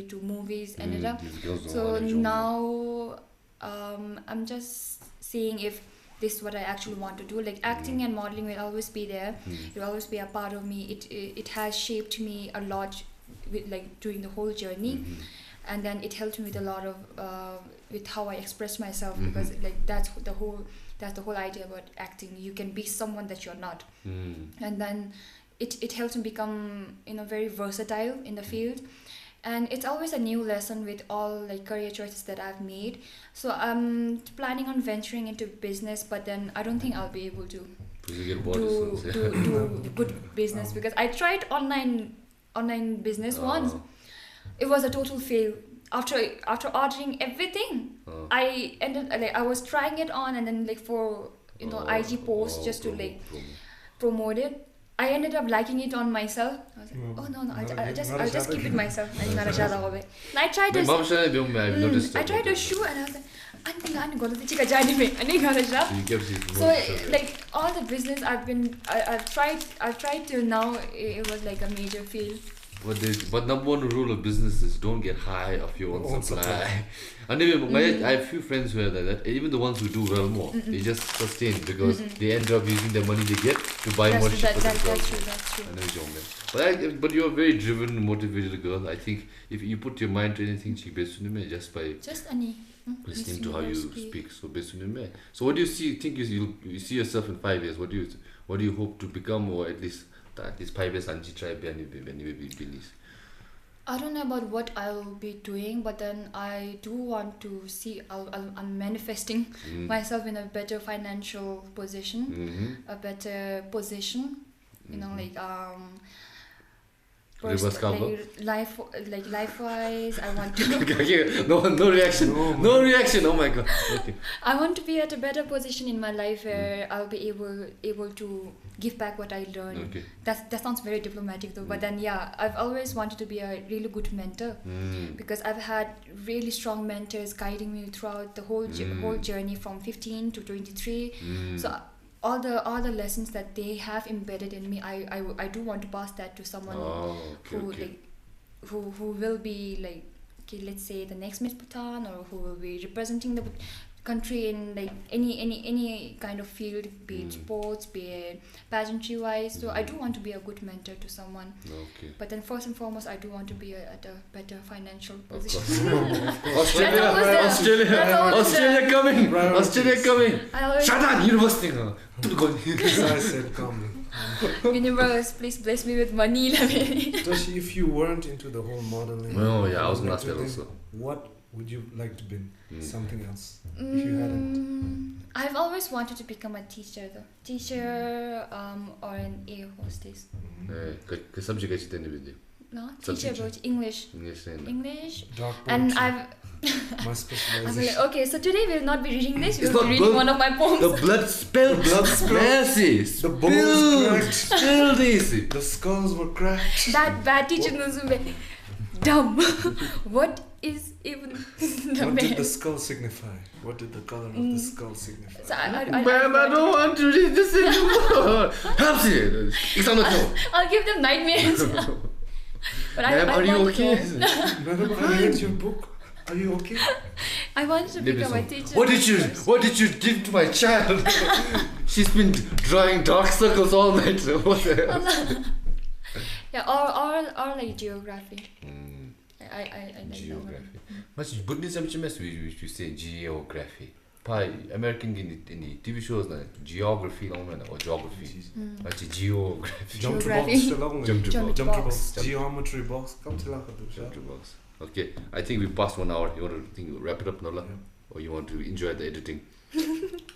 to movies ended up. So now I'm just seeing if this is what I actually want to do. Like acting and modeling will always be there. It will always be a part of me. It has shaped me a lot with like during the whole journey. And then it helped me with a lot of with how I express myself, because like that's the whole idea about acting. You can be someone that you're not, and then it helps me become very versatile in the field. And it's always a new lesson with all like career choices that I've made. So I'm planning on venturing into business, but then I don't think I'll be able to do good business, because I tried online business once. It was a total fail. After ordering everything, I ended like I was trying it on, and then like for IG posts just to like promote it. I ended up liking it on myself. I was like, oh no, I'll just keep it myself. And I tried this. I tried a shoe and I was like, so like all the business I've tried till now, it was like a major fail. But number one rule of business is don't get high of your own supply. And even I have few friends who are like that. Even the ones who do well more, they just sustain because they end up using the money they get to buy more shit for themselves. That's true. But you're a very driven, motivated girl. I think if you put your mind to anything, just by listening to how you speak. So what do you think you see yourself in 5 years? What do you hope to become, or at least 5 years anji try when you be finish? I don't know about what I'll be doing, but then I do want to see. I'm manifesting myself in a better financial position, a better position. Life-wise, I want to. No reaction. No reaction. Oh my god. Okay. I want to be at a better position in my life where I'll be able to give back what I learned. Okay. That sounds very diplomatic though, but then I've always wanted to be a really good mentor because I've had really strong mentors guiding me throughout the whole journey from 15 to 23. So all the lessons that they have embedded in me, I do want to pass that to someone who will be like, okay, let's say the next Miss Bhutan, or who will be representing the country in like any kind of field, be it sports, be it pageantry wise. So I do want to be a good mentor to someone. Okay. But then first and foremost, I do want to be at a better financial position. Australia coming. Australia coming. Shut up, university. I said coming. Universe, please bless me with money. Tashi, if you weren't into the whole modeling, I was gonna ask that also. What would you like to be? Something else, if you hadn't. I've always wanted to become a teacher though. Teacher or an air hostess. Que subject is it with you? No, teacher about English. Dark and poetry. I've my specialization. like, okay, so today we'll not be reading this, we'll be reading one of my poems. The blood spilled. Mercy. The bones cracked. Still this. The skulls were cracked. That bad teacher knows me. Dumb. What is even What did the skull signify? What did the color of the skull signify? So I don't want to read this anymore. Help you. I'll give them nightmares. But are you okay? Madam, I read your book. Are you okay? I wanted to become a teacher. What did you give to my child? She's been drawing dark circles all night. Yeah, or like geography. I like geography. But Bundy sometimes we say geography. American in the TV shows like geography or geography. But geography. Geometry box. Geometry box. Geometry box. Okay, I think we passed 1 hour. You want to wrap it up, Nola? Yeah. Or you want to enjoy the editing?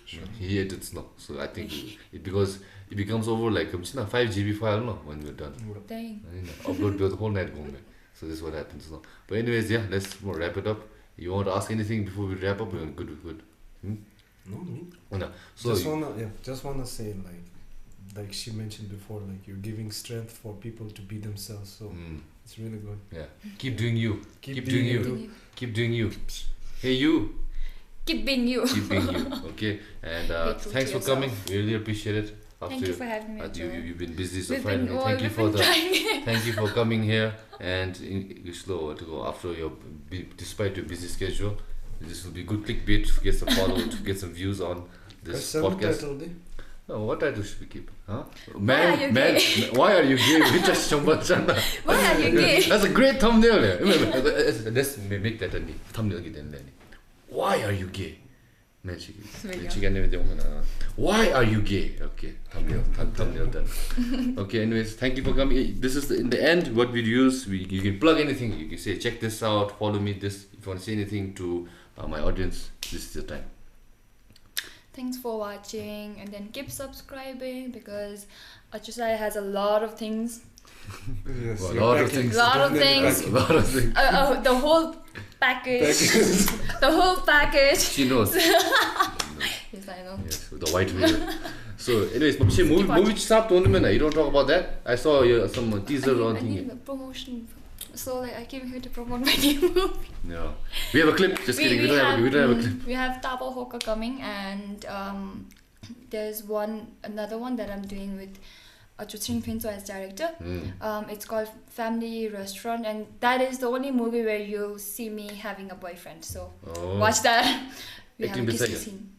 Sure. He edits now, so I think because it becomes over like a 5 GB file no, when we're done. Dang. Upload the whole night going back. So this is what happens now. But anyways, let's wrap it up. You want to ask anything before we wrap up? We're good. No, me. Oh, no. So just wanna say like she mentioned before, like you're giving strength for people to be themselves. So it's really good. Yeah. Keep doing you. Keep doing you. Keep doing you. Hey you. Keep being you. Keep being you. Okay. And thanks for coming. We really appreciate it. Thank you for having me. You've been busy, so finally. Thank you for coming here. And you're slow to go after despite your busy schedule. This will be good clickbait to get some followers, to get some views on this podcast. What title should we keep? Huh? Man, why are you gay? Tashi Chombal. Why are you gay? That's a great thumbnail. Let's make that a thumbnail. Why are you gay? Why are you gay? Okay, thumbnail done. Okay, anyways, thank you for coming. This is in the end what we use. You can plug anything. You can say, check this out, follow me. This, if you want to say anything to my audience, this is the time. Thanks for watching, and then keep subscribing because Achusai has a lot of things. Yes, Well, a you're lot of packing. things. Lot of Definitely things. A lot of things. The whole package. The whole package. She knows. Yes, I know. Yes, with the white veil. So, anyways, movie watching. stop tournament. You don't talk about that. I saw some teaser on I need thing. the promotion. So like I came here to promote my new movie. Yeah, we have a clip. Just kidding. We don't have a clip. We have Tabo Hoka coming, and there's another one that I'm doing with Chutrin Pinto as director. It's called Family Restaurant, and that is the only movie where you'll see me having a boyfriend. So watch that. We have a kissing scene.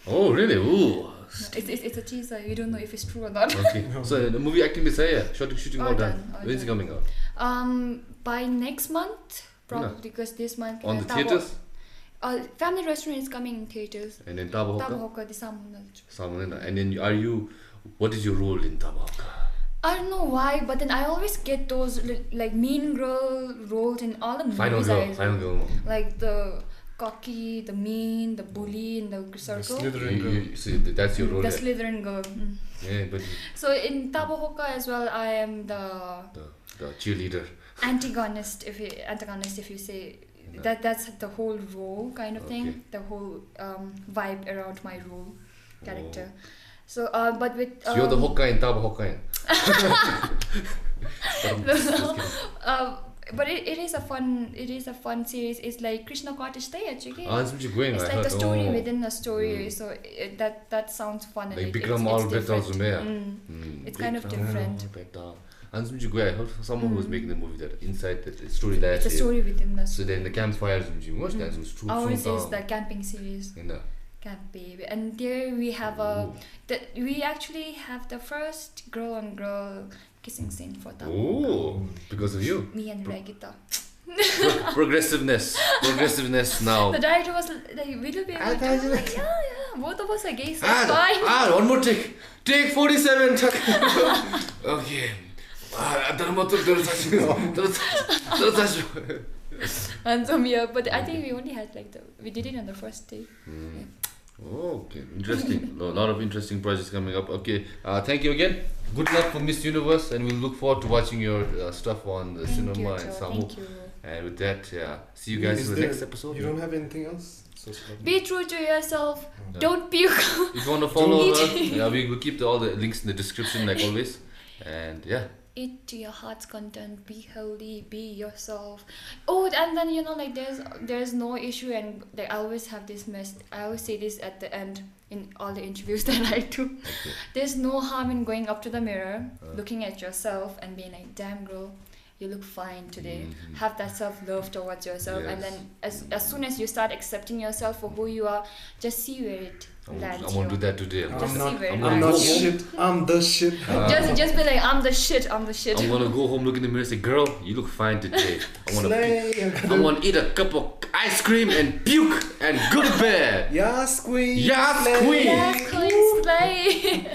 Oh really? Ooh. It's a teaser. You don't know if it's true or not. Okay. So the movie acting Messiah, shooting all done. When's it coming out? By next month, probably, because this month on the theaters. Family Restaurant is coming in theaters. And then Tabo Hoka. Tabo Hoka, the Samunal. And then what is your role in Tabo Hoka? I don't know why, but then I always get those like mean girl roles in all the movies. Final girl. Like the cocky, the mean, the bully in the circle. The Slytherin girl. See, that's your role. The Slytherin girl. Yeah, but so in Tabo Hoka as well, I am the cheerleader. antagonist. If you say that's the whole role kind of thing. Okay. The whole vibe around my role character. So but with So you're the Hokkien, Tabo Hokkien. But it is a fun series. It's like Krishna Cottage Stay actually. It's like a story within a story. So that sounds fun. Like and Bikram all better. It's kind of different. I heard someone who was making the movie that inside the story that It's a story within the so then the campfires ours is the camping series. Camp Baby, and there we have we actually have the first girl on girl kissing scene for that. Oh, because of you. Me and Regita. Progressiveness now. The director was like, will you be able to? Like, yeah, both of us are gay, so it's fine. One more take 47. Okay. And so but I think we only had we did it on the first day. Yeah. Oh, okay, interesting. A lot of interesting projects coming up. Okay, thank you again. Good luck for Miss Universe, and we'll look forward to watching your stuff on the cinema and Samu. Thank you. And with that, see you guys in the next episode. You don't have anything else? Be true to yourself. Don't puke. If you want to follow her, we'll keep all the links in the description like always. And yeah. Eat to your heart's content. Be healthy. Be yourself. Oh, and then there's no issue, and I always have this I always say this at the end in all the interviews that I do. Okay. There's no harm in going up to the mirror, looking at yourself, and being like, "Damn girl, you look fine today." Have that self-love towards yourself, and then as soon as you start accepting yourself for who you are, just see where it lands. I'm gonna do that today. I'm not shit. I'm the shit. Just be like, I'm the shit. I'm gonna go home, look in the mirror, and say, "Girl, you look fine today. I wanna eat a cup of ice cream and puke and go to bed." Yes, queen. Yes, queen. Yes, queen slay.